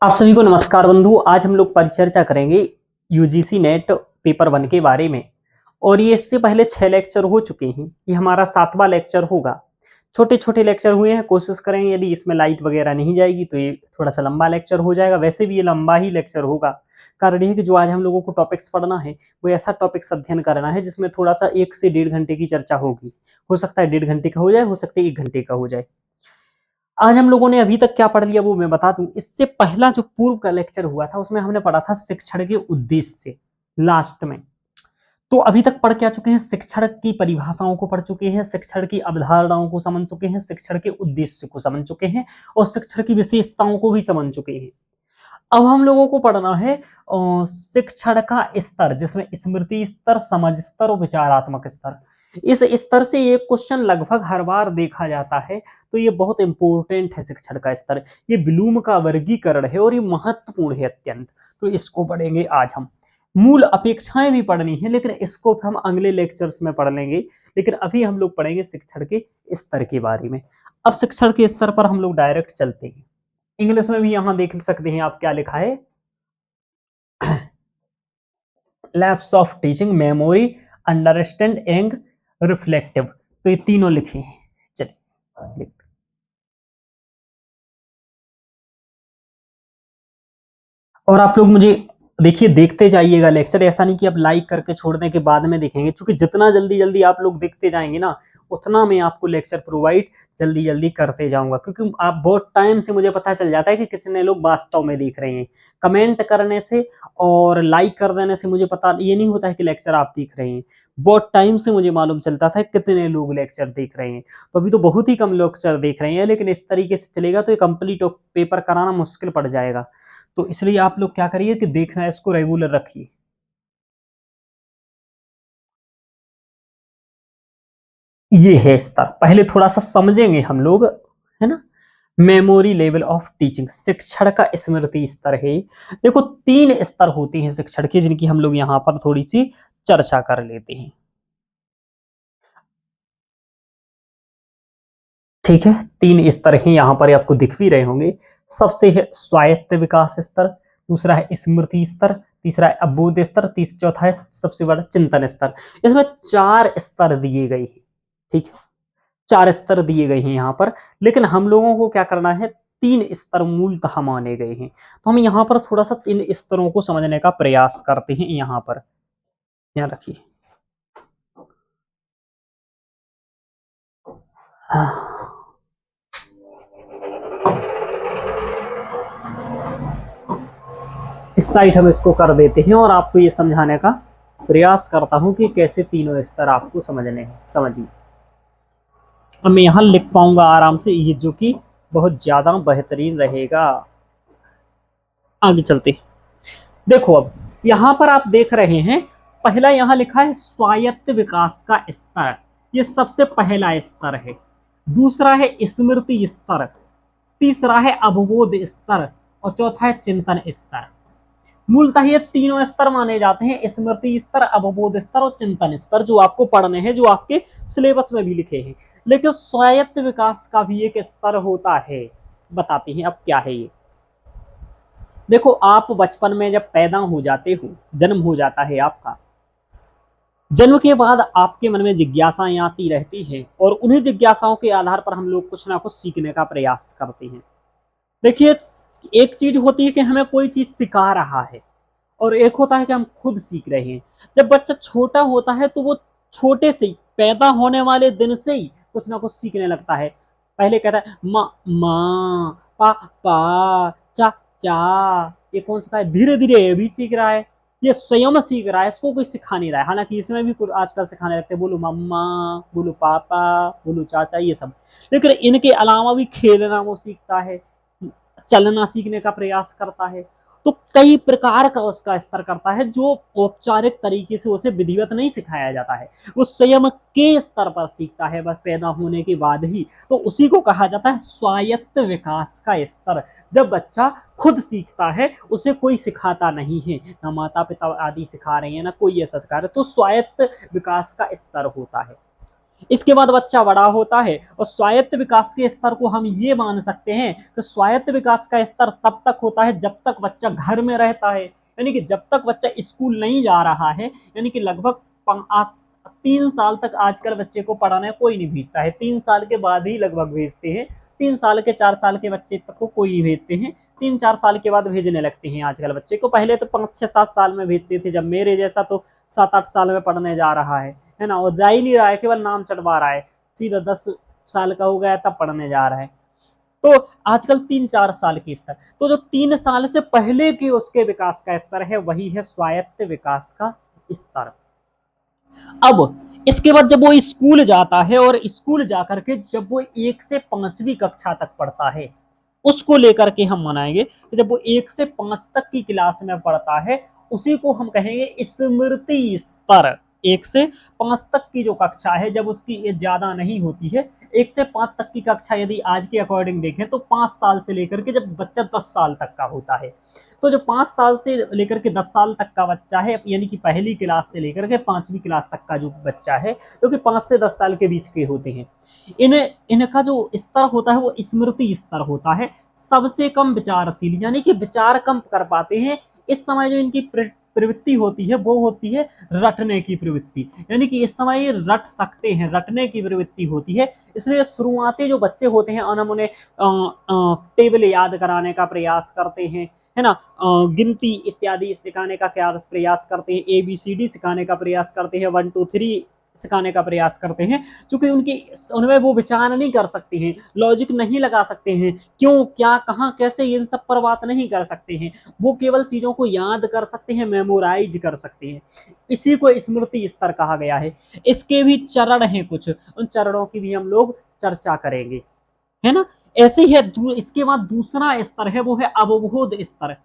आप सभी को नमस्कार बंधु। आज हम लोग परिचर्चा करेंगे यूजीसी नेट पेपर 1 के बारे में। और ये इससे पहले 6 लेक्चर हो चुके हैं। ये हमारा 7वां लेक्चर होगा। छोटे छोटे लेक्चर हुए हैं। कोशिश करेंगे यदि इसमें लाइट वगैरह नहीं जाएगी तो ये थोड़ा सा लंबा लेक्चर हो जाएगा। वैसे भी ये लंबा ही लेक्चर होगा। कारण ये है कि जो आज हम लोगों को टॉपिक्स पढ़ना है वो ऐसा टॉपिक्स अध्ययन करना है जिसमें थोड़ा सा 1 से 1.5 घंटे की चर्चा होगी। हो सकता है 1.5 घंटे का हो जाए, हो सकता है 1 घंटे का हो जाए। आज हम लोगों ने अभी तक क्या पढ़ लिया वो मैं बता दूं। इससे पहला जो पूर्व का लेक्चर हुआ था उसमें हमने पढ़ा था शिक्षण के उद्देश्य से लास्ट में। तो अभी तक पढ़ क्या चुके हैं? शिक्षण की परिभाषाओं को पढ़ चुके हैं, शिक्षण की अवधारणाओं को समझ चुके हैं, शिक्षण के उद्देश्य को समझ चुके हैं और शिक्षण की विशेषताओं को भी समझ चुके हैं। अब हम लोगों को पढ़ना है शिक्षण का स्तर, जिसमें स्मृति स्तर, समझ स्तर और विचारात्मक स्तर। इस स्तर से ये क्वेश्चन लगभग हर बार देखा जाता है। तो ये बहुत इंपॉर्टेंट है शिक्षण का स्तर। ये ब्लूम का वर्गीकरण है और ये महत्वपूर्ण है अत्यंत। तो इसको पढ़ेंगे आज हम। मूल अपेक्षाएं भी पढ़नी है लेकिन इसको हम अगले लेक्चर्स में पढ़ लेंगे। लेकिन अभी हम लोग पढ़ेंगे शिक्षण के स्तर के बारे में। अब शिक्षण के स्तर पर हम लोग डायरेक्ट चलते हैं। इंग्लिश में भी यहां देख सकते हैं आप क्या लिखा है। Lapse of teaching, memory, understand and reflective. तो ये तीनों लिखे हैं। चलिए लिखते। और आप लोग मुझे देखिए देखते जाइएगा लेक्चर। ऐसा नहीं कि आप लाइक करके छोड़ने के बाद में देखेंगे, क्योंकि जितना जल्दी जल्दी आप लोग देखते जाएंगे ना उतना मैं आपको लेक्चर प्रोवाइड जल्दी जल्दी करते जाऊंगा। क्योंकि आप बहुत टाइम से मुझे पता चल जाता है कि कितने लोग वास्तव में देख रहे हैं। कमेंट करने से और लाइक कर देने से मुझे पता ये नहीं होता है कि लेक्चर आप देख रहे हैं। बहुत टाइम से मुझे मालूम चलता था कितने लोग लेक्चर देख रहे हैं। तो अभी तो बहुत ही कम लेक्चर देख रहे हैं, लेकिन इस तरीके से चलेगा तो ये कंप्लीट पेपर कराना मुश्किल पड़ जाएगा। तो इसलिए आप लोग क्या करिए कि देखना है इसको रेगुलर रखिए। ये है स्तर। पहले थोड़ा सा समझेंगे हम लोग, है ना। मेमोरी लेवल ऑफ टीचिंग, शिक्षण का स्मृति स्तर है। देखो 3 स्तर होते हैं शिक्षण के, जिनकी हम लोग यहाँ पर थोड़ी सी चर्चा कर लेते हैं। ठीक है, 3 स्तर हैं यहाँ पर, आपको दिख भी रहे होंगे। सबसे है स्वायत्त विकास स्तर, दूसरा है स्मृति स्तर, तीसरा है अबोध स्तर, चौथा है सबसे बड़ा चिंतन स्तर। इसमें 4 स्तर दिए गए हैं। ठीक है, 4 स्तर दिए गए हैं यहाँ पर। लेकिन हम लोगों को क्या करना है, 3 स्तर मूलतः माने गए हैं। तो हम यहाँ पर थोड़ा सा 3 स्तरों को समझने का प्रयास करते हैं। यहाँ पर ध्यान रखिए। इस साइड हम इसको कर देते हैं और आपको ये समझाने का प्रयास करता हूं कि कैसे तीनों स्तर आपको समझने हैं। समझिए, अब मैं यहां लिख पाऊंगा आराम से, ये जो कि बहुत ज्यादा बेहतरीन रहेगा। आगे चलते देखो। अब यहां पर आप देख रहे हैं, पहला यहां लिखा है स्वायत्त विकास का स्तर। ये सबसे पहला स्तर है। दूसरा है स्मृति स्तर, तीसरा है अवबोध स्तर और चौथा है चिंतन स्तर। मूलतः ये तीनों स्तर माने जाते हैं, स्मृति स्तर, अवबोध स्तर और चिंतन स्तर, जो आपको पढ़ने हैं, जो आपके सिलेबस में भी लिखे हैं। लेकिन स्वायत्त विकास का भी एक स्तर होता है। बताते हैं अब क्या है ये। देखो, आप बचपन में जब पैदा हो जाते हो, जन्म हो जाता है आपका, जन्म के बाद आपके मन में जिज्ञासाएं आती रहती हैं और उन्हीं जिज्ञासाओं के आधार पर हम लोग कुछ ना कुछ सीखने का प्रयास करते हैं। देखिए, एक चीज होती है कि हमें कोई चीज सिखा रहा है और एक होता है कि हम खुद सीख रहे हैं। जब बच्चा छोटा होता है तो वो छोटे से ही, पैदा होने वाले दिन से ही कुछ ना कुछ सीखने लगता है। पहले कहता है माँ माँ, पा पा, चा चा। ये कौन सिखा है? धीरे धीरे ये भी सीख रहा है। ये स्वयं सीख रहा है, इसको कोई सिखा नहीं रहा है। हालांकि इसमें भी कुछ आजकल सिखाने लगते हैं, बोलो मम्मा, बोलो पापा, बोलो चाचा, ये सब। लेकिन इनके अलावा भी खेलना वो सीखता है, चलना सीखने का प्रयास करता है। तो कई प्रकार का उसका स्तर करता है, जो औपचारिक तरीके से उसे विधिवत नहीं सिखाया जाता है। वो स्वयं के स्तर पर सीखता है, बस पैदा होने के बाद ही। तो उसी को कहा जाता है स्वायत्त विकास का स्तर। जब बच्चा खुद सीखता है, उसे कोई सिखाता नहीं है, ना माता पिता आदि सिखा रहे हैं, ना कोई ऐसा सिखा रहे, तो स्वायत्त विकास का स्तर होता है। इसके बाद बच्चा बड़ा होता है और स्वायत्त विकास के स्तर को हम ये मान सकते हैं कि स्वायत्त विकास का स्तर तब तक होता है जब तक बच्चा घर में रहता है, यानी कि जब तक बच्चा स्कूल नहीं जा रहा है, यानी कि लगभग 3 साल तक आजकल बच्चे को पढ़ाने कोई नहीं भेजता है, 3 साल के बाद ही लगभग भेजते हैं। 3 साल के 4 साल के बच्चे तक को कोई नहीं भेजते हैं, 3-4 साल के बाद भेजने लगते हैं आजकल बच्चे को। पहले तो 5-6-7 साल में भेजते थे, जब मेरे जैसा तो 7-8 साल में पढ़ने जा रहा है ना, और जा ही नहीं रहा है, केवल नाम चढ़वा रहा है, सीधा 10 साल का हो गया तब पढ़ने जा रहा है। तो आजकल 3-4 साल की स्तर, तो जो 3 साल से पहले के उसके विकास का स्तर है वही है स्वायत्त विकास का स्तर। अब इसके बाद जब वो स्कूल जाता है और स्कूल जाकर के जब वो 1 से 5वीं कक्षा तक पढ़ता है, उसको लेकर के हम मनाएंगे जब वो 1 से 5 तक की क्लास में पढ़ता है, उसी को हम कहेंगे स्मृति स्तर। 1 से 5 तक की जो कक्षा है, जब उसकी एज ज्यादा नहीं होती है, 1 से 5 तक की कक्षा यदि आज के अकॉर्डिंग देखें तो 5 साल से लेकर के जब बच्चा 10 साल तक का होता है, तो जो 5 साल से लेकर के 10 साल तक का बच्चा है, यानी कि पहली क्लास से लेकर के 5वीं क्लास तक का जो बच्चा है, जो कि 5 से 10 साल के बीच के होते हैं, इनका जो स्तर होता है वो स्मृति स्तर होता है। सबसे कम विचारशील, यानी कि विचार कम कर पाते हैं। इस समय जो इनकी प्रवृत्ति होती है वो होती है रटने की प्रवृत्ति, यानी कि इस समय ये रट सकते हैं, रटने की प्रवृत्ति होती है। इसलिए शुरुआती जो बच्चे होते हैं हम उन्हें टेबल याद कराने का प्रयास करते हैं, है ना, गिनती इत्यादि सिखाने का क्या प्रयास करते हैं, ABCD सिखाने का प्रयास करते हैं, 1 2 3 सिखाने का प्रयास करते हैं, क्योंकि उनमें वो विचार नहीं कर सकते हैं, लॉजिक नहीं लगा सकते हैं, क्यों क्या कहाँ कैसे इन सब पर बात नहीं कर सकते हैं, वो केवल चीजों को याद कर सकते हैं, मेमोराइज कर सकते हैं। इसी को स्मृति स्तर कहा गया है। इसके भी चरण हैं कुछ, उन चरणों की भी हम लोग चर्चा करेंगे, है ना। ऐसे ही है इसके बाद दूसरा स्तर है वो है अवबोध स्तर।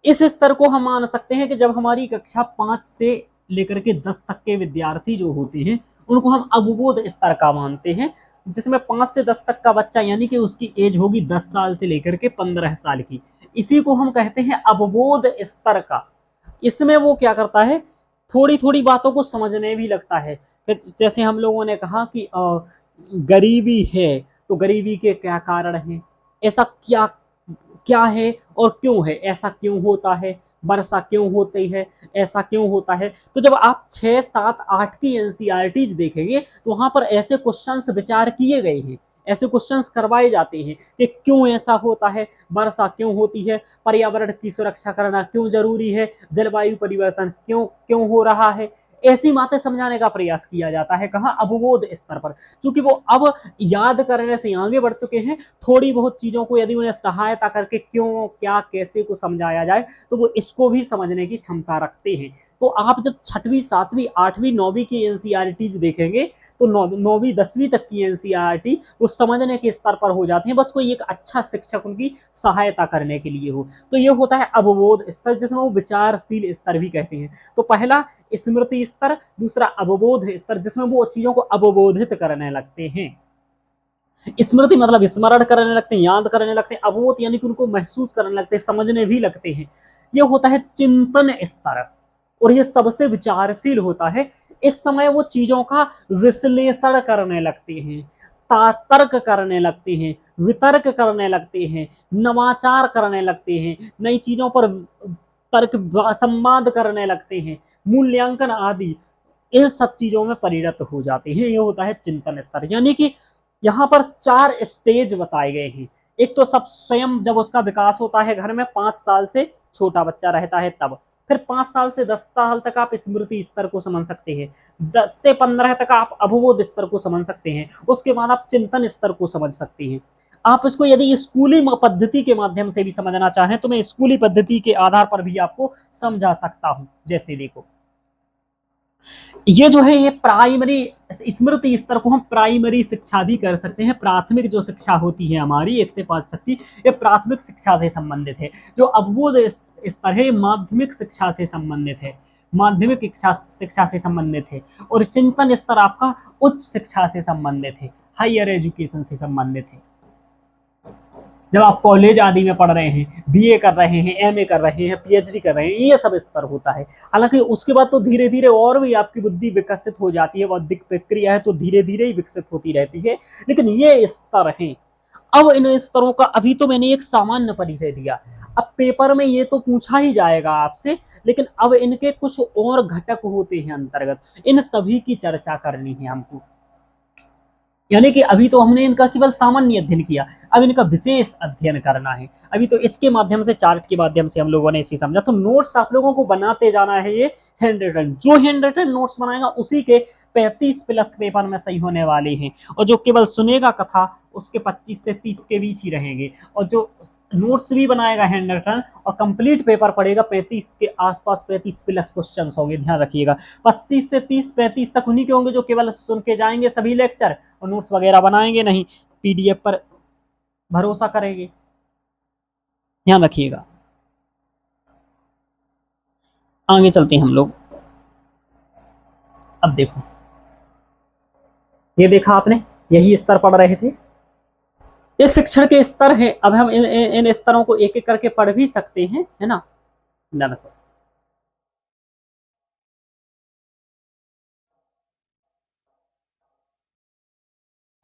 इस स्तर को हम मान सकते हैं कि जब हमारी कक्षा 5 से लेकर के 10 तक के विद्यार्थी जो होते हैं उनको हम अवबोध स्तर का मानते हैं, जिसमें 5 से 10 तक का बच्चा, यानी कि उसकी एज होगी 10 साल से लेकर के 15 साल की, इसी को हम कहते हैं अवबोध स्तर का। इसमें वो क्या करता है, थोड़ी थोड़ी बातों को समझने भी लगता है। जैसे हम लोगों ने कहा कि गरीबी है तो गरीबी के क्या कारण हैं, ऐसा क्या क्या है और क्यों है, ऐसा क्यों होता है, वर्षा क्यों होती है, ऐसा क्यों होता है। तो जब आप 6, 7, 8 की एनसीईआरटीज देखेंगे तो वहां पर ऐसे क्वेश्चंस विचार किए गए हैं, ऐसे क्वेश्चंस करवाए जाते हैं कि क्यों ऐसा होता है, वर्षा क्यों होती है, पर्यावरण की सुरक्षा करना क्यों जरूरी है, जलवायु परिवर्तन क्यों क्यों हो रहा है। ऐसी बातें समझाने का प्रयास किया जाता है, कहाँ, अवबोध स्तर पर। क्योंकि वो अब याद करने से आगे बढ़ चुके हैं, थोड़ी बहुत चीजों को यदि उन्हें सहायता करके क्यों क्या कैसे को समझाया जाए तो वो इसको भी समझने की क्षमता रखते हैं। तो आप जब 6वीं 7वीं 8वीं 9वीं की एनसीईआरटीज देखेंगे तो 9वीं 10वीं तक की एनसीईआरटी वो समझने के स्तर पर हो जाते हैं, बस कोई एक अच्छा शिक्षक उनकी सहायता करने के लिए हो। तो ये होता है अवबोध स्तर, जिसमें वो विचारशील स्तर भी कहते हैं। तो पहला स्मृति स्तर, दूसरा अवबोध स्तर, जिसमें वो चीजों को अवबोधित करने लगते हैं। स्मृति मतलब स्मरण करने लगते हैं, याद करने लगते हैं, अवबोध यानी कि उनको महसूस करने लगते हैं, समझने भी लगते हैं। ये होता है चिंतन स्तर, और ये सबसे विचारशील होता है। इस समय वो चीजों का विश्लेषण करने लगते हैं, तर्क करने लगते हैं, वितर्क करने लगते हैं, नवाचार करने लगते हैं, नई चीजों पर तर्क संवाद करने लगते हैं, मूल्यांकन आदि इन सब चीजों में परिणत हो जाते हैं। ये होता है चिंतन स्तर। यानी कि यहाँ पर 4 स्टेज बताए गए हैं। एक तो सब स्वयं जब उसका विकास होता है घर में, 5 साल से छोटा बच्चा रहता है तब, फिर 5 साल से 10 साल तक आप स्मृति स्तर को समझ सकते हैं, 10 से 15 तक आप अवबोध स्तर को समझ सकते हैं, उसके बाद आप चिंतन स्तर को समझ सकते हैं। आप इसको यदि स्कूली पद्धति के माध्यम से भी समझना चाहें तो मैं स्कूली पद्धति के आधार पर भी आपको समझा सकता हूं। जैसे देखो, ये जो है ये प्राइमरी स्मृति स्तर को हम प्राइमरी शिक्षा भी कर सकते हैं। प्राथमिक जो शिक्षा होती है हमारी 1 से 5 तक की, ये प्राथमिक शिक्षा से संबंधित है। जो अवबोध स्तर है ये माध्यमिक शिक्षा से संबंधित है, माध्यमिक शिक्षा से संबंधित है। और चिंतन स्तर आपका उच्च शिक्षा से संबंधित है, हायर एजुकेशन से संबंधित है। जब आप कॉलेज आदि में पढ़ रहे हैं, बीए कर रहे हैं, एमए कर रहे हैं, पीएचडी कर रहे हैं, ये सब स्तर होता है। हालांकि उसके बाद तो धीरे धीरे और भी आपकी बुद्धि विकसित हो जाती है, बौद्धिक प्रक्रिया है तो धीरे धीरे ही विकसित होती रहती है, लेकिन ये स्तर हैं। अब इन स्तरों का अभी तो मैंने एक सामान्य परिचय दिया, अब पेपर में ये तो पूछा ही जाएगा आपसे, लेकिन अब इनके कुछ और घटक होते हैं अंतर्गत, इन सभी की चर्चा करनी है हमको। यानी कि अभी तो हमने इनका केवल सामान्य अध्ययन किया, अब इनका विशेष अध्ययन करना है। अभी तो इसके माध्यम से, चार्ट के माध्यम से हम लोगों ने इसे समझा। तो नोट्स आप लोगों को बनाते जाना है, ये हैंड रिटन, जो हैंड रिटन नोट्स बनाएगा उसी के 35 प्लस पेपर में सही होने वाले हैं, और जो केवल सुनेगा कथा उसके 25 से 30 के बीच ही रहेंगे, और जो नोट्स भी बनाएगा हैंड रिटन और कंप्लीट पेपर पढ़ेगा 35 के आसपास, 35 प्लस क्वेश्चंस होंगे, ध्यान रखिएगा। 25 से 30, 35 तक उन्हीं के होंगे जो केवल सुन के जाएंगे सभी लेक्चर और नोट्स वगैरह बनाएंगे नहीं, पीडीएफ पर भरोसा करेंगे, ध्यान रखिएगा। आगे चलते हैं हम लोग। अब देखो, ये देखा आपने, यही स्तर पढ़ रहे थे, ये शिक्षण के स्तर है। अब हम इन स्तरों को एक एक करके पढ़ भी सकते हैं, है ना, ध्यान रखो।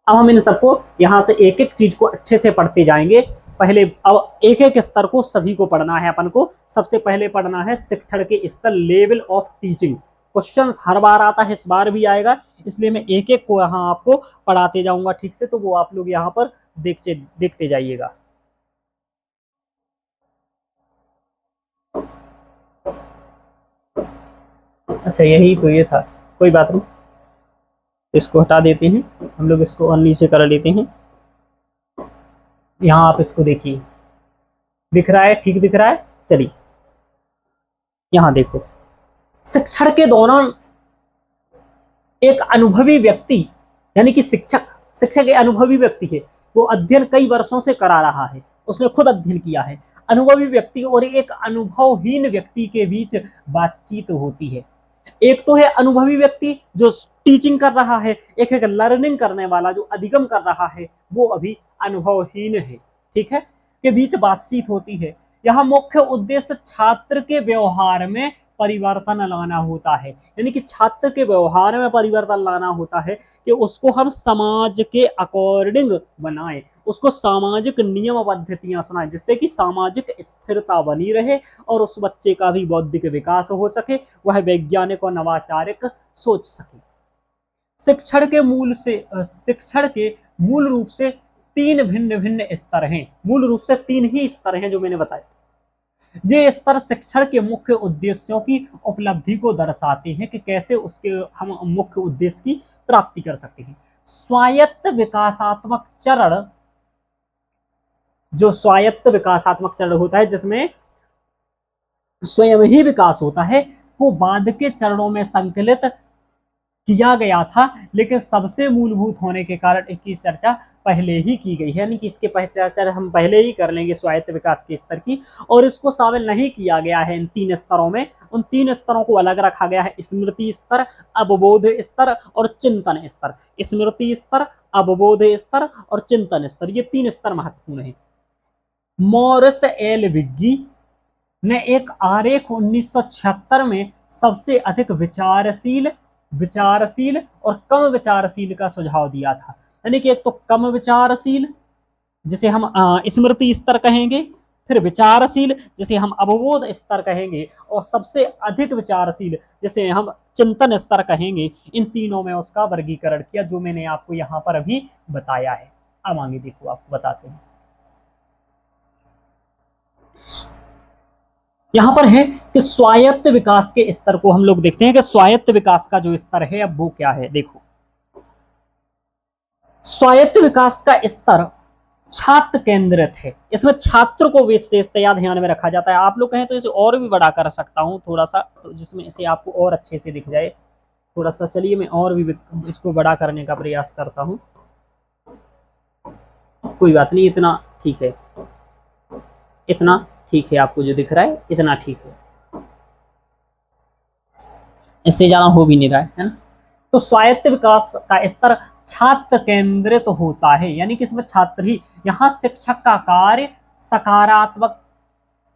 अब हम इन सबको यहां से एक एक चीज को अच्छे से पढ़ते जाएंगे। पहले अब एक एक स्तर को सभी को पढ़ना है अपन को। सबसे पहले पढ़ना है शिक्षण के स्तर, लेवल ऑफ टीचिंग। क्वेश्चंस हर बार आता है, इस बार भी आएगा, इसलिए मैं एक एक को यहाँ आपको पढ़ाते जाऊंगा ठीक से, तो वो आप लोग यहाँ पर देखते जाइएगा। अच्छा, यही तो ये था, कोई बात नहीं, इसको हटा देते हैं हम लोग, इसको और नीचे कर लेते हैं। यहाँ आप इसको देखिए, दिख रहा है, ठीक दिख रहा है। चलिए यहाँ देखो, शिक्षण के दौरान एक अनुभवी व्यक्ति, यानी कि शिक्षक एक अनुभवी व्यक्ति है, वो अध्ययन कई वर्षों से करा रहा है, उसने खुद अध्ययन किया है। अनुभवी व्यक्ति और एक अनुभवहीन व्यक्ति के बीच बातचीत होती है। एक तो है अनुभवी व्यक्ति जो टीचिंग कर रहा है, एक है लर्निंग करने वाला जो अधिगम कर रहा है, वो अभी अनुभवहीन है, ठीक है, के बीच बातचीत होती है। यहाँ मुख्य उद्देश्य छात्र के व्यवहार में परिवर्तन लाना होता है, यानी कि छात्र के व्यवहार में परिवर्तन लाना होता है कि उसको हम समाज के अकॉर्डिंग बनाएं, उसको सामाजिक नियम पद्धतियां सुनाएं, जिससे कि सामाजिक स्थिरता बनी रहे और उस बच्चे का भी बौद्धिक विकास हो सके, वह वैज्ञानिक और नवाचारिक सोच सके। शिक्षण के मूल रूप से तीन भिन्न भिन्न स्तर हैं, मूल रूप से तीन ही स्तर हैं जो मैंने बताया। ये स्तर शिक्षण के मुख्य उद्देश्यों की उपलब्धि को दर्शाते हैं कि कैसे उसके हम मुख्य उद्देश्य की प्राप्ति कर सकते हैं। स्वायत्त विकासात्मक चरण, जो स्वायत्त विकासात्मक चरण होता है जिसमें स्वयं ही विकास होता है, को बाद के चरणों में संकलित किया गया था, लेकिन सबसे मूलभूत होने के कारण इसकी चर्चा पहले ही की गई है, यानी कि इसके चर्चा हम पहले ही कर लेंगे स्वायत्त विकास के स्तर की, और इसको शामिल नहीं किया गया है इन तीन स्तरों में। उन तीन स्तरों को अलग रखा गया है, स्मृति स्तर, अवबोध स्तर और चिंतन स्तर। स्मृति स्तर, अवबोध स्तर और चिंतन स्तर, ये तीन स्तर महत्वपूर्ण है। मॉरिस एल विग्गी ने एक आरेख 1976 में सबसे अधिक विचारशील और कम विचारशील का सुझाव दिया था, यानी कि एक तो कम विचारशील जिसे हम स्मृति स्तर कहेंगे, फिर विचारशील जिसे हम अवबोध स्तर कहेंगे, और सबसे अधिक विचारशील जिसे हम चिंतन स्तर कहेंगे। इन तीनों में उसका वर्गीकरण किया, जो मैंने आपको यहाँ पर अभी बताया है। अब आगे देखो, आपको बताते हैं। यहां पर है कि स्वायत्त विकास के स्तर को हम लोग देखते हैं कि स्वायत्त विकास का जो स्तर है अब वो क्या है। देखो, स्वायत्त विकास का स्तर छात्र केंद्रित है, इसमें छात्र को विशेषतया ध्यान में रखा जाता है। आप लोग कहें तो इसे और भी बड़ा कर सकता हूं थोड़ा सा, तो जिसमें इसे आपको और अच्छे से दिख जाए थोड़ा सा। चलिए मैं और भी इसको बड़ा करने का प्रयास करता हूं, कोई बात नहीं, इतना ठीक है, इतना ठीक है, आपको जो दिख रहा है इतना ठीक है, इससे ज्यादा हो भी नहीं रहा है ना। तो स्वायत्त विकास का स्तर छात्र केंद्रित होता है, यानी कि इसमें छात्र ही, यहाँ शिक्षक का कार्य सकारात्मक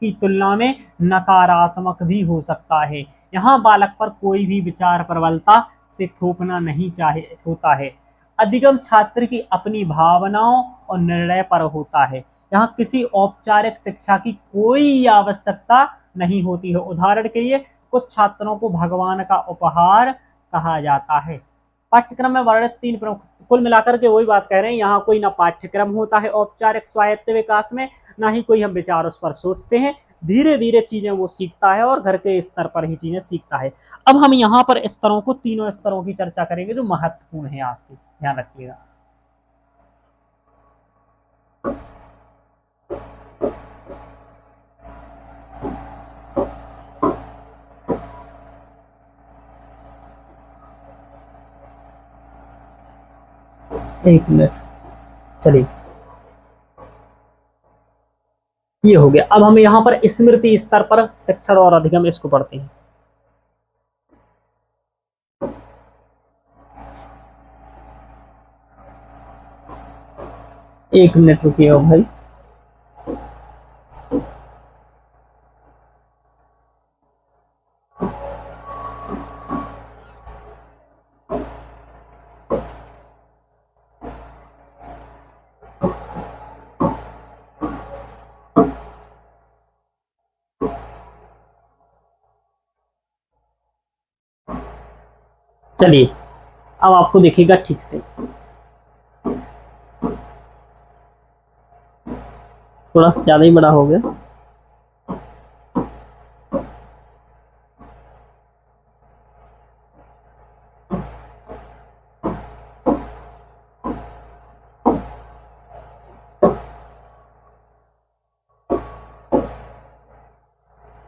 की तुलना में नकारात्मक भी हो सकता है। यहाँ बालक पर कोई भी विचार प्रबलता से थोपना नहीं चाहे होता है। अधिगम छात्र की अपनी भावनाओं और निर्णय पर होता है। यहाँ किसी औपचारिक शिक्षा की कोई आवश्यकता नहीं होती है। उदाहरण के लिए कुछ छात्रों को भगवान का उपहार कहा जाता है। पाठ्यक्रम में वर्णित 3 प्रमुख, कुल मिलाकर के वही बात कह रहे हैं, यहाँ कोई ना पाठ्यक्रम होता है औपचारिक स्वायत्त विकास में, ना ही कोई हम विचार उस पर सोचते हैं। धीरे धीरे चीजें वो सीखता है और घर के स्तर पर ही चीजें सीखता है। अब हम यहाँ पर स्तरों को, तीनों स्तरों की चर्चा करेंगे जो महत्वपूर्ण है, आपके ध्यान रखिएगा। एक मिनट, चलिए ये हो गया। अब हम यहाँ पर स्मृति स्तर पर शिक्षण और अधिगम इसको पढ़ते हैं। एक मिनट रुकिए भाई। चलिए अब आपको दिखेगा ठीक से, थोड़ा सा ज्यादा ही बड़ा हो गया।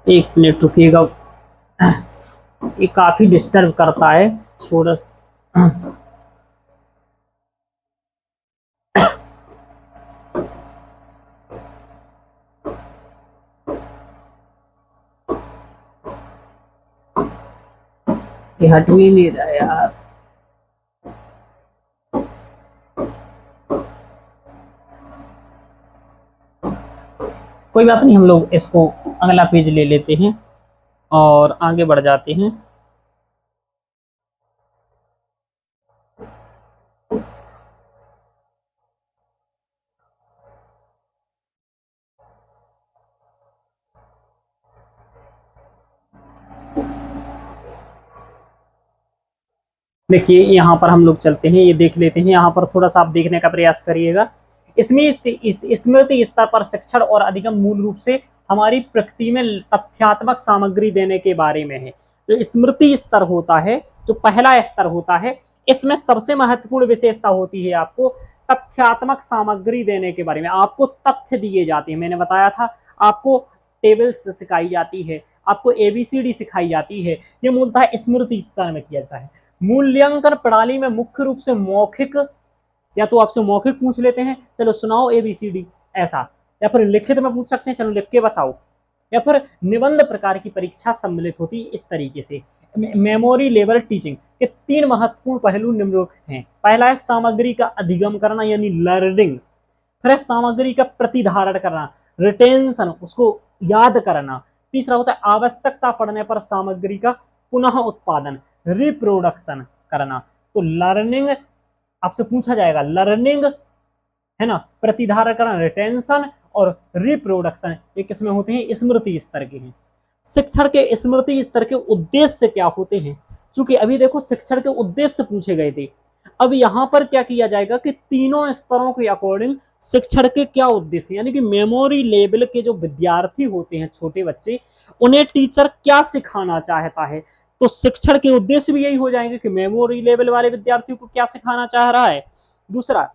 एक मिनट रुकिएगा, ये काफी डिस्टर्ब करता है थोड़ा। ये हट भी नहीं रहा यार। कोई बात नहीं, हम लोग इसको अगला पेज ले लेते हैं और आगे बढ़ जाते हैं। देखिए यहाँ पर हम लोग चलते हैं, ये देख लेते हैं। यहाँ पर थोड़ा सा आप देखने का प्रयास करिएगा। इसमें स्मृति स्तर पर शिक्षण और अधिगम मूल रूप से हमारी प्रकृति में तथ्यात्मक सामग्री देने के बारे में है। जो स्मृति स्तर होता है, जो पहला स्तर होता है, इसमें सबसे महत्वपूर्ण विशेषता होती है आपको तथ्यात्मक सामग्री देने के बारे में। आपको तथ्य दिए जाते हैं, मैंने बताया था आपको टेबल्स सिखाई जाती है, आपको एबीसीडी सिखाई जाती है। ये मूलतः स्मृति स्तर में किया जाता है। मूल्यांकन प्रणाली में मुख्य रूप से मौखिक, या तो आपसे मौखिक पूछ लेते हैं, चलो सुनाओ एबीसीडी ऐसा, या फिर लिखित में पूछ सकते हैं, चलो लिख के बताओ, या फिर निबंध प्रकार की परीक्षा सम्मिलित होती है। इस तरीके से मेमोरी लेवल टीचिंग के 3 महत्वपूर्ण पहलू निम्नलिखित हैं। पहला है सामग्री का अधिगम करना यानी लर्निंग, फिर है सामग्री का प्रतिधारण करना, रिटेंशन, उसको याद करना। तीसरा होता है आवश्यकता पड़ने पर सामग्री का पुनः उत्पादन, रिप्रोडक्शन करना। तो लर्निंग आपसे पूछा जाएगा, लर्निंग है ना, प्रतिधारण करना, रिटेंशन और रिप्रोडक्शन, ये किसमें होते हैं? स्मृति स्तर के हैं। शिक्षण के स्मृति स्तर के उद्देश्य क्या होते हैं? क्योंकि अभी देखो शिक्षण के उद्देश्य पूछे गए थे, अब यहां पर क्या किया जाएगा कि तीनों स्तरों के अकॉर्डिंग शिक्षण के क्या उद्देश्य, यानी कि मेमोरी लेवल के जो विद्यार्थी होते हैं, छोटे बच्चे, उन्हें टीचर क्या सिखाना चाहता है, तो शिक्षण के उद्देश्य भी यही हो जाएंगे कि मेमोरी लेवल वाले विद्यार्थियों को क्या सिखाना चाह रहा है। दूसरा,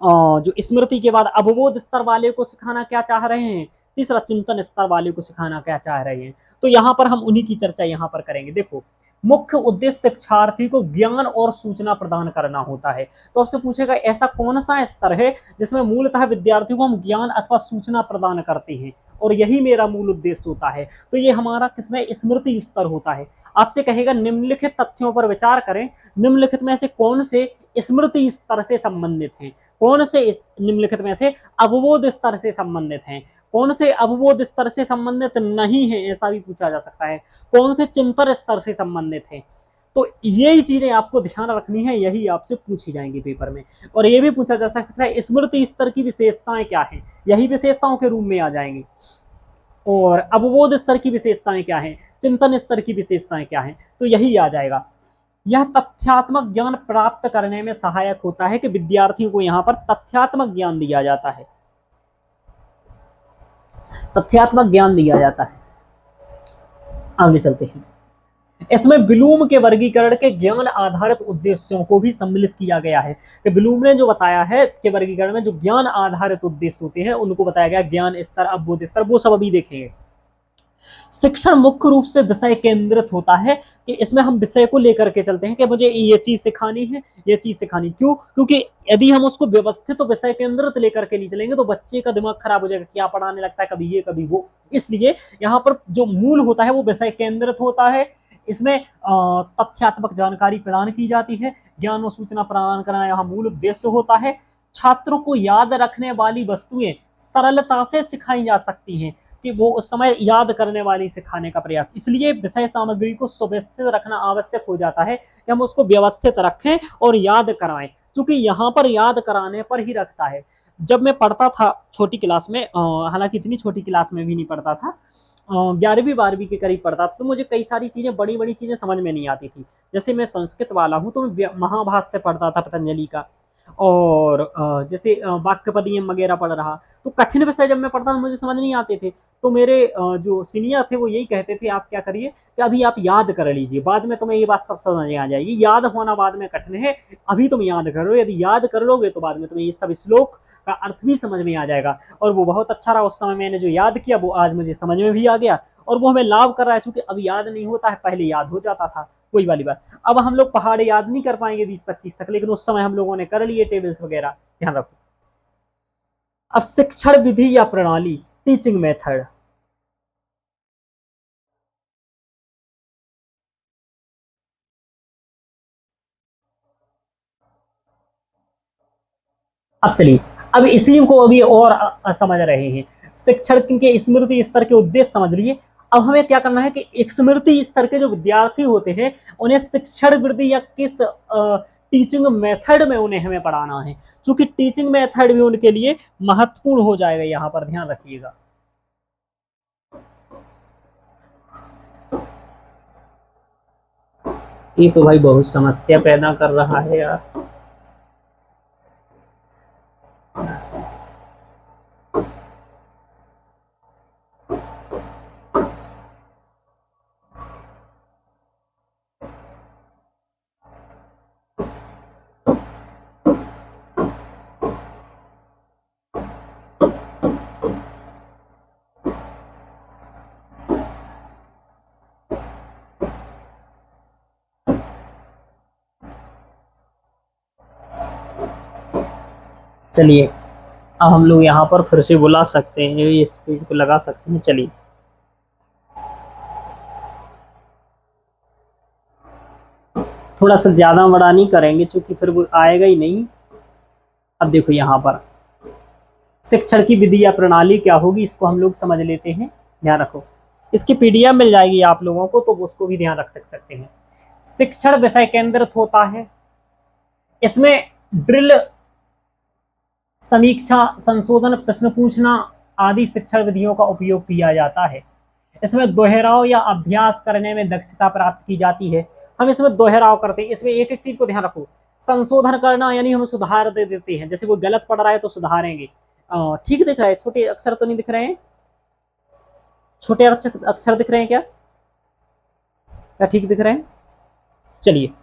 जो स्मृति के बाद अवबोध स्तर वाले को सिखाना क्या चाह रहे हैं। तीसरा, चिंतन स्तर वाले को सिखाना क्या चाह रहे हैं। तो यहाँ पर हम उन्हीं की चर्चा यहाँ पर करेंगे। देखो, मुख्य उद्देश्य शिक्षार्थी को ज्ञान और सूचना प्रदान करना होता है। तो आपसे पूछेगा ऐसा कौन सा स्तर है जिसमें मूलतः विद्यार्थियों को हम ज्ञान अथवा सूचना प्रदान करते हैं। और यही मेरा मूल उद्देश्य होता है। तो ये हमारा किसमें स्मृति स्तर होता है। आपसे कहेगा निम्नलिखित तथ्यों पर विचार करें, निम्नलिखित में से कौन से स्मृति स्तर से संबंधित हैं, कौन से निम्नलिखित में से अवबोध स्तर से संबंधित हैं, कौन से अवबोध स्तर से संबंधित नहीं है, ऐसा भी पूछा जा सकता है, कौन से चिंतन स्तर से संबंधित हैं। तो यही चीजें आपको ध्यान रखनी है, यही आपसे पूछी जाएंगी पेपर में। और ये भी पूछा जा सकता है स्मृति स्तर की विशेषताएं क्या हैं, यही विशेषताओं के रूप में आ जाएंगी। और अवबोध स्तर की विशेषताएं क्या हैं, चिंतन स्तर की विशेषताएं क्या हैं, तो यही आ जाएगा। यह तथ्यात्मक ज्ञान प्राप्त करने में सहायक होता है कि विद्यार्थियों को यहाँ पर तथ्यात्मक ज्ञान दिया जाता है, तथ्यात्मक ज्ञान दिया जाता है। आगे चलते हैं। इसमें ब्लूम के वर्गीकरण के ज्ञान आधारित उद्देश्यों को भी सम्मिलित किया गया है कि ब्लूम ने जो बताया है कि वर्गीकरण में जो ज्ञान आधारित उद्देश्य होते हैं उनको बताया गया, ज्ञान स्तर, अवबोध स्तर, वो सब अभी देखेंगे। शिक्षण मुख्य रूप से विषय केंद्रित होता है कि इसमें हम विषय को लेकर के चलते हैं कि मुझे ये चीज सिखानी है, ये चीज सिखानी। क्यों? क्योंकि यदि हम उसको व्यवस्थित विषय केंद्रित लेकर के नहीं चलेंगे तो बच्चे का दिमाग खराब हो जाएगा, क्या पढ़ाने लगता है, कभी ये कभी वो। इसलिए यहाँ पर जो मूल होता है वो विषय केंद्रित होता है। इसमें तथ्यात्मक जानकारी प्रदान की जाती है, ज्ञान और सूचना प्रदान करना यहाँ मूल उद्देश्य होता है। छात्रों को याद रखने वाली वस्तुएं सरलता से सिखाई जा सकती हैं कि वो उस समय याद करने वाली सिखाने का प्रयास। इसलिए विषय सामग्री को सुव्यवस्थित रखना आवश्यक हो जाता है कि हम उसको व्यवस्थित रखें और याद कराएं, क्योंकि यहाँ पर याद कराने पर ही रखता है। जब मैं पढ़ता था छोटी क्लास में, हालांकि इतनी छोटी क्लास में भी नहीं पढ़ता था, 11वीं 12वीं के करीब पढ़ता था, तो मुझे कई सारी चीजें, बड़ी बड़ी चीजें समझ में नहीं आती थी। जैसे मैं संस्कृत वाला हूँ तो मैं महाभाष्य पढ़ता था पतंजलि का, और जैसे वाक्यपदीयम वगैरह पढ़ रहा, तो कठिन विषय जब मैं पढ़ता था मुझे समझ नहीं आते थे। तो मेरे जो सीनियर थे वो यही कहते थे, आप क्या करिए कि अभी आप याद कर लीजिए, बाद में तुम्हें ये बात सब समझ आ जाएगी, याद होना बाद में कठिन है, अभी तुम याद कर लो, यदि याद कर लोगे तो बाद में तुम्हें ये सब श्लोक का अर्थ भी समझ में आ जाएगा। और वो बहुत अच्छा रहा, उस समय मैंने जो याद किया वो आज मुझे समझ में भी आ गया, और वो हमें लाभ कर रहा है। चूंकि अब याद नहीं होता है, पहले याद हो जाता था, वही वाली बात। अब हम लोग पहाड़ याद नहीं कर पाएंगे 20-25 तक, लेकिन उस समय हम लोगों ने कर लिए टेबल्स वगैरह, ध्यान रखो। अब शिक्षण विधि या प्रणाली, टीचिंग मेथड। अब चलिए, अब इसी को अभी और समझ रहे हैं। शिक्षण के स्मृति स्तर के उद्देश्य समझ लिए। अब हमें क्या करना है कि एक स्मृति स्तर के जो विद्यार्थी होते हैं उन्हें शिक्षण वृद्धि या किस टीचिंग मेथड में उन्हें हमें पढ़ाना है, क्योंकि टीचिंग मेथड भी उनके लिए महत्वपूर्ण हो जाएगा, यहाँ पर ध्यान रखिएगा। ये तो भाई बहुत समस्या पैदा कर रहा है यार। चलिए, अब हम लोग यहाँ पर फिर से बुला सकते हैं, इस पेज को लगा सकते हैं। चलिए, थोड़ा सा ज्यादा बड़ा नहीं करेंगे क्योंकि फिर वो आएगा ही नहीं। अब देखो यहाँ पर शिक्षण की विधि या प्रणाली क्या होगी, इसको हम लोग समझ लेते हैं, ध्यान रखो। इसकी पीडीएफ मिल जाएगी आप लोगों को, तो उसको भी ध्यान रख सकते हैं। शिक्षण विषय केंद्रित होता है, इसमें ड्रिल, समीक्षा, संशोधन, प्रश्न पूछना आदि शिक्षण विधियों का उपयोग किया जाता है। इसमें दोहराव या अभ्यास करने में दक्षता प्राप्त की जाती है। हम इसमें दोहराव करते हैं, इसमें एक एक चीज को ध्यान रखो। संशोधन करना यानी हम सुधार दे देते हैं, जैसे कोई गलत पढ़ रहा है तो सुधारेंगे। ठीक दिख रहा है, छोटे अक्षर तो नहीं दिख रहे हैं, छोटे अक्षर दिख रहे हैं क्या, क्या ठीक दिख रहे हैं? चलिए,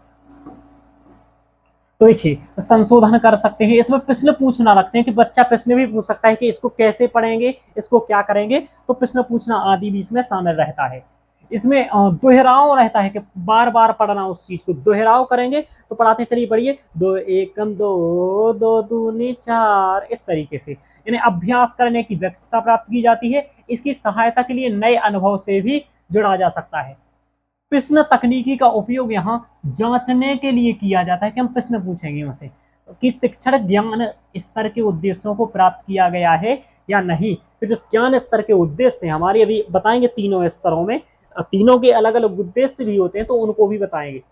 तो देखिए, संशोधन कर सकते हैं। इसमें प्रश्न पूछना रखते हैं कि बच्चा प्रश्न भी पूछ सकता है कि इसको कैसे पढ़ेंगे, इसको क्या करेंगे, तो प्रश्न पूछना आदि भी इसमें शामिल रहता है। इसमें दोहराव रहता है कि बार बार पढ़ना, उस चीज को दोहराव करेंगे तो पढ़ाते चलिए, पढ़िए, दो एकम दो, दो दूनी चार, इस तरीके से इन्हें अभ्यास करने की दक्षता प्राप्त की जाती है। इसकी सहायता के लिए नए अनुभव से भी जुड़ा जा सकता है। प्रश्न तकनीकी का उपयोग यहाँ जांचने के लिए किया जाता है कि हम प्रश्न पूछेंगे उनसे कि शिक्षण ज्ञान स्तर के उद्देश्यों को प्राप्त किया गया है या नहीं। फिर जो ज्ञान स्तर के उद्देश्य हमारे अभी बताएंगे तीनों स्तरों में, तीनों के अलग अलग उद्देश्य भी होते हैं तो उनको भी बताएंगे।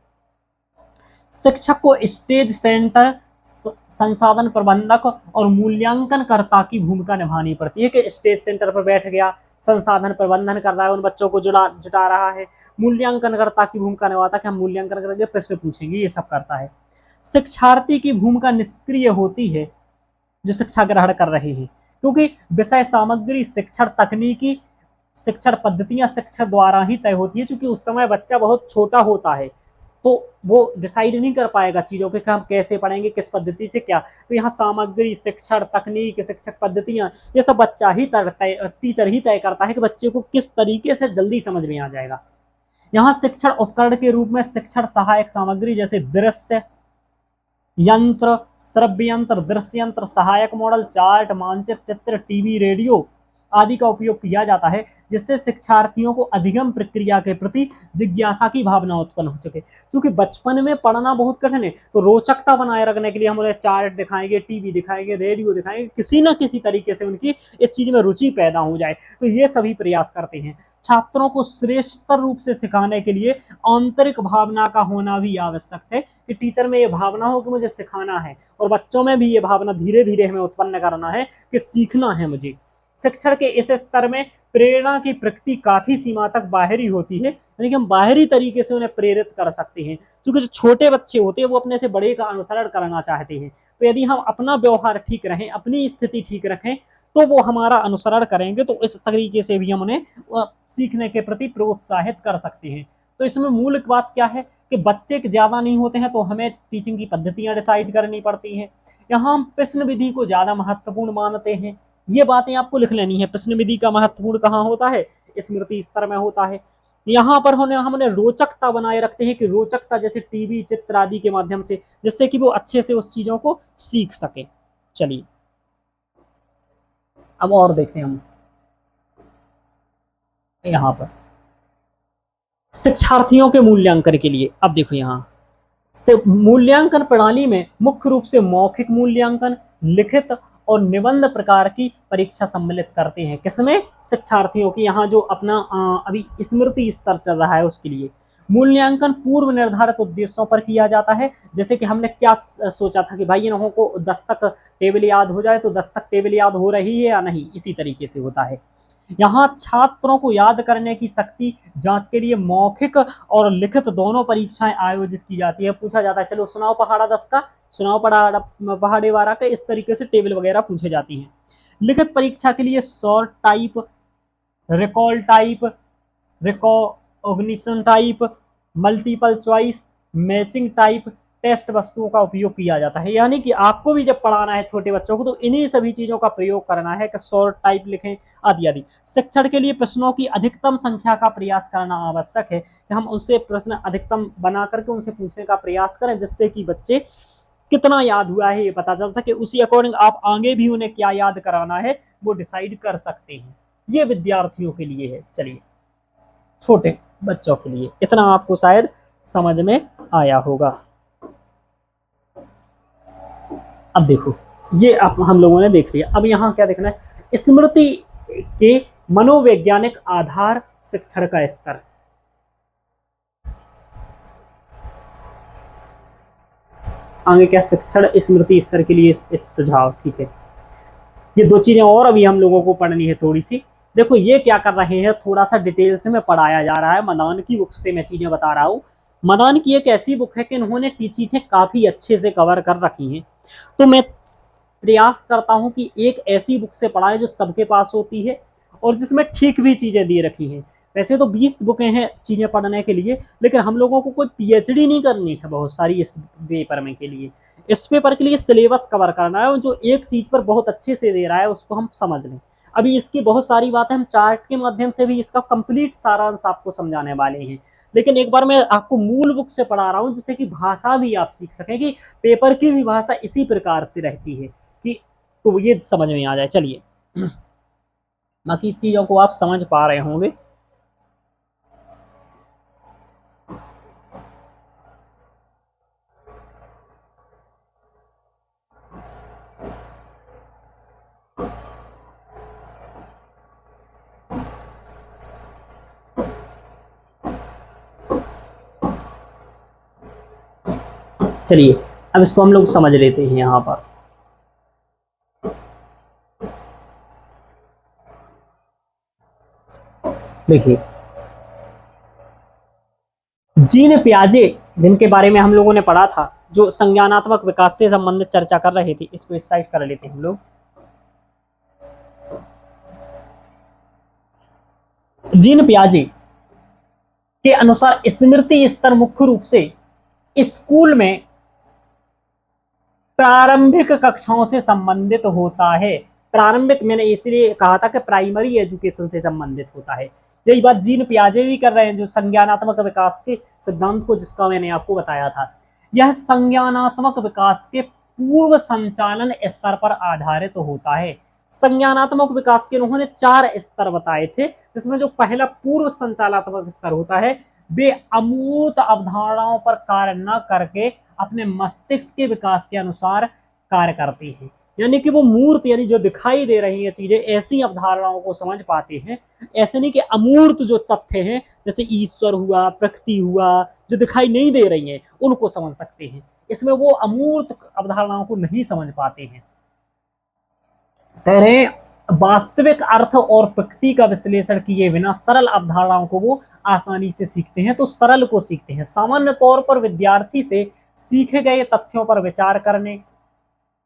शिक्षक को स्टेज सेंटर, संसाधन प्रबंधक और मूल्यांकनकर्ता की भूमिका निभानी पड़ती है कि स्टेज सेंटर पर बैठ गया, संसाधन प्रबंधन कर रहा है, उन बच्चों को जुटा रहा है, मूल्यांकनकर्ता की भूमिका निभाता है कि हम मूल्यांकन करेंगे, प्रश्न पूछेंगे, ये सब करता है। शिक्षार्थी की भूमिका निष्क्रिय होती है जो शिक्षा ग्रहण कर रहे हैं, क्योंकि विषय सामग्री, शिक्षण तकनीकी, शिक्षण पद्धतियां शिक्षक द्वारा ही तय होती है, क्योंकि उस समय बच्चा बहुत छोटा होता है तो वो डिसाइड नहीं कर पाएगा चीजों के कि हम कैसे पढ़ेंगे, किस पद्धति से क्या। तो यहाँ सामग्री, शिक्षण तकनीक, शिक्षक पद्धतियां, ये सब बच्चा ही टीचर ही तय करता है कि बच्चे को किस तरीके से जल्दी समझ में आ जाएगा। यहाँ शिक्षण उपकरण के रूप में शिक्षण सहायक सामग्री जैसे दृश्य यंत्र, श्रव्य यंत्र, दृश्य यंत्र, सहायक मॉडल, चार्ट, मानचित्र, चित्र, टीवी, रेडियो आदि का उपयोग किया जाता है, जिससे शिक्षार्थियों को अधिगम प्रक्रिया के प्रति जिज्ञासा की भावना उत्पन्न हो सके। क्योंकि बचपन में पढ़ना बहुत कठिन है, तो रोचकता बनाए रखने के लिए हम उन्हें चार्ट दिखाएंगे, टीवी दिखाएंगे, रेडियो दिखाएंगे, किसी न किसी तरीके से उनकी इस चीज में रुचि पैदा हो जाए। तो ये सभी प्रयास करते हैं। छात्रों को श्रेष्ठ रूप से सिखाने के लिए आंतरिक भावना का होना भी आवश्यक है कि टीचर में ये भावना हो कि मुझे सिखाना है, और बच्चों में भी ये भावना धीरे धीरे हमें उत्पन्न करना है कि सीखना है मुझे। शिक्षण के इस स्तर में प्रेरणा की प्रकृति काफी सीमा तक बाहरी होती है, यानी कि हम बाहरी तरीके से उन्हें प्रेरित कर सकते हैं, क्योंकि जो छोटे बच्चे होते हैं वो अपने से बड़े का अनुसरण करना चाहते हैं। तो यदि हम अपना व्यवहार ठीक रहें, अपनी स्थिति ठीक रखें, तो वो हमारा अनुसरण करेंगे, तो इस तरीके से भी हम उन्हें सीखने के प्रति प्रोत्साहित कर सकते हैं। तो इसमें मूल बात क्या है कि बच्चे ज्यादा नहीं होते हैं तो हमें टीचिंग की पद्धतियां डिसाइड करनी पड़ती हैं। यहाँ हम प्रश्न विधि को ज्यादा महत्वपूर्ण मानते हैं। ये बातें आपको लिख लेनी है। प्रश्न विधि का महत्वपूर्ण कहाँ होता है? स्मृति स्तर में होता है। यहाँ पर हमने रोचकता बनाए रखते हैं कि रोचकता जैसे टीवी, चित्र आदि के माध्यम से, जिससे कि वो अच्छे से उस चीजों को सीख सके। चलिए अब और देखते हैं हम यहाँ पर शिक्षार्थियों के मूल्यांकन के लिए। अब देखो यहाँ से मूल्यांकन प्रणाली में मुख्य रूप से मौखिक मूल्यांकन, लिखित और निबंध प्रकार की परीक्षा सम्मिलित करते हैं। किसमें? शिक्षार्थियों की। यहाँ जो अपना अभी स्मृति स्तर चल रहा है उसके लिए मूल्यांकन पूर्व निर्धारित उद्देश्यों पर किया जाता है। जैसे कि हमने क्या सोचा था कि भाई इन लोगों को दस्तक टेबल याद हो जाए, तो दस्तक टेबल याद हो रही है या नहीं, इसी तरीके से होता है। यहाँ छात्रों को याद करने की शक्ति जांच के लिए मौखिक और लिखित दोनों परीक्षाएं आयोजित की जाती है। पूछा जाता है चलो सुनाओ पहाड़ा 10 का, सुनाओ पहाड़े 12 का, इस तरीके से टेबल वगैरह पूछे जाती हैं। लिखित परीक्षा के लिए short type, recall type, recognition type, multiple choice, matching type test वस्तुओं का उपयोग किया जाता है। यानी कि आपको भी जब पढ़ाना है छोटे बच्चों को तो इन्हीं सभी चीजों का प्रयोग करना है कि शॉर्ट टाइप लिखें आदि आदि। शिक्षण के लिए प्रश्नों की अधिकतम संख्या का प्रयास करना आवश्यक है कि हम उससे प्रश्न अधिकतम बना करके उनसे पूछने का प्रयास करें, जिससे कि बच्चे कितना याद हुआ है ये पता चल सके। उसी अकॉर्डिंग आप आगे भी उन्हें क्या याद कराना है वो डिसाइड कर सकते हैं। ये विद्यार्थियों के लिए है। चलिए छोटे बच्चों के लिए इतना आपको शायद समझ में आया होगा। अब देखो ये हम लोगों ने देख लिया। अब यहाँ क्या देखना है? स्मृति के मनोवैज्ञानिक आधार, शिक्षण का स्तर। आगे क्या? शिक्षण स्मृति स्तर के लिए इस सुझाव। ठीक है, ये दो चीजें और अभी हम लोगों को पढ़नी है थोड़ी सी। देखो ये क्या कर रहे हैं, थोड़ा सा डिटेल से में पढ़ाया जा रहा है। मदान की बुक से मैं चीजें बता रहा हूँ। मदान की एक ऐसी बुक है कि इन्होंने चीजें काफी अच्छे से कवर कर रखी हैं। तो मैं प्रयास करता हूं कि एक ऐसी बुक से पढ़ाएं जो सबके पास होती है और जिसमें ठीक भी चीजें दे रखी हैं। वैसे तो 20 बुकें हैं चीजें पढ़ने के लिए, लेकिन हम लोगों को कोई पीएचडी नहीं करनी है बहुत सारी इस पेपर में के लिए। इस पेपर के लिए सिलेबस कवर करना है और जो एक चीज पर बहुत अच्छे से दे रहा है उसको हम समझ लें। अभी इसकी बहुत सारी बातें हम चार्ट के माध्यम से भी इसका कंप्लीट सारांश आपको समझाने वाले हैं, लेकिन एक बार मैं आपको मूल बुक से पढ़ा रहा हूँ जिससे कि भाषा भी आप सीख सकें कि पेपर की भी भाषा इसी प्रकार से रहती है कि तो ये समझ में आ जाए। चलिए बाकी इस चीजों को आप समझ पा रहे होंगे। चलिए अब इसको हम लोग समझ लेते हैं। यहाँ पर देखिए जीन पियाजे जिनके बारे में हम लोगों ने पढ़ा था, जो संज्ञानात्मक विकास से संबंधित चर्चा कर रहे थे, इसको इस साइड कर लेते हैं हम लोग। जीन पियाजे के अनुसार स्मृति स्तर मुख्य रूप से स्कूल में प्रारंभिक कक्षाओं से संबंधित होता है। प्रारंभिक मैंने इसलिए कहा था कि प्राइमरी एजुकेशन से संबंधित होता है। यही बात जीन पियाजे भी कर रहे हैं, जो संज्ञानात्मक विकास के सिद्धांत को जिसका मैंने आपको बताया था। यह संज्ञानात्मक विकास के पूर्व संचालन स्तर पर आधारित होता है। संज्ञानात्मक विकास के उन्होंने 4 स्तर बताए थे, जिसमें जो पहला पूर्व संचालनात्मक स्तर होता है, वे अमूर्त अवधारणाओं पर कार्य न करके अपने मस्तिष्क के विकास के अनुसार कार्य करते हैं। यानी कि वो मूर्त यानी जो दिखाई दे रही है चीजें, ऐसी अवधारणाओं को समझ पाते हैं। ऐसे नहीं कि अमूर्त जो तथ्य हैं जैसे ईश्वर हुआ, प्रकृति हुआ, जो दिखाई नहीं दे रही हैं उनको समझ सकते हैं। इसमें वो अमूर्त अवधारणाओं को नहीं समझ पाते हैं। कह रहे हैं वास्तविक अर्थ और प्रकृति का विश्लेषण किए बिना सरल अवधारणाओं को वो आसानी से सीखते हैं। तो सरल को सीखते हैं। सामान्य तौर पर विद्यार्थी से सीखे गए तथ्यों पर विचार करने,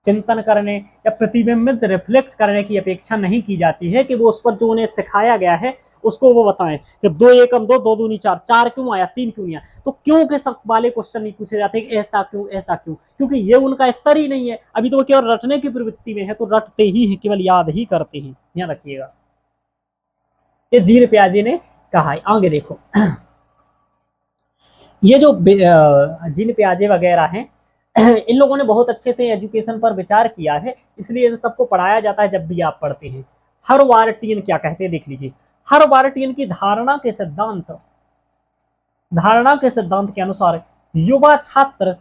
चिंतन करने या प्रतिबिंबित रिफ्लेक्ट करने की अपेक्षा नहीं की जाती है कि वो उस पर जो उन्हें सिखाया गया है उसको वो बताएं कि 2 एकम 2, 2 दूनी 4, 4 क्यों आया, 3 क्यों नहीं आया। तो क्यों के सब वाले क्वेश्चन नहीं पूछे जाते कि ऐसा क्यों, ऐसा क्यों, क्योंकि ये उनका स्तर ही नहीं है। अभी तो वो केवल रटने की प्रवृत्ति में है, तो रटते ही है, केवल याद ही करते हैं। ध्यान रखिएगा, ये जीन पियाजे ने कहा है। आगे देखो ये जो जीन पियाजे वगैरह हैं इन लोगों ने बहुत अच्छे से एजुकेशन पर विचार किया है, इसलिए इन सबको पढ़ाया जाता है जब भी आप पढ़ते हैं। हर्वार्टियन क्या कहते हैं देख लीजिए। हर्वार्टियन की धारणा के सिद्धांत के अनुसार युवा छात्र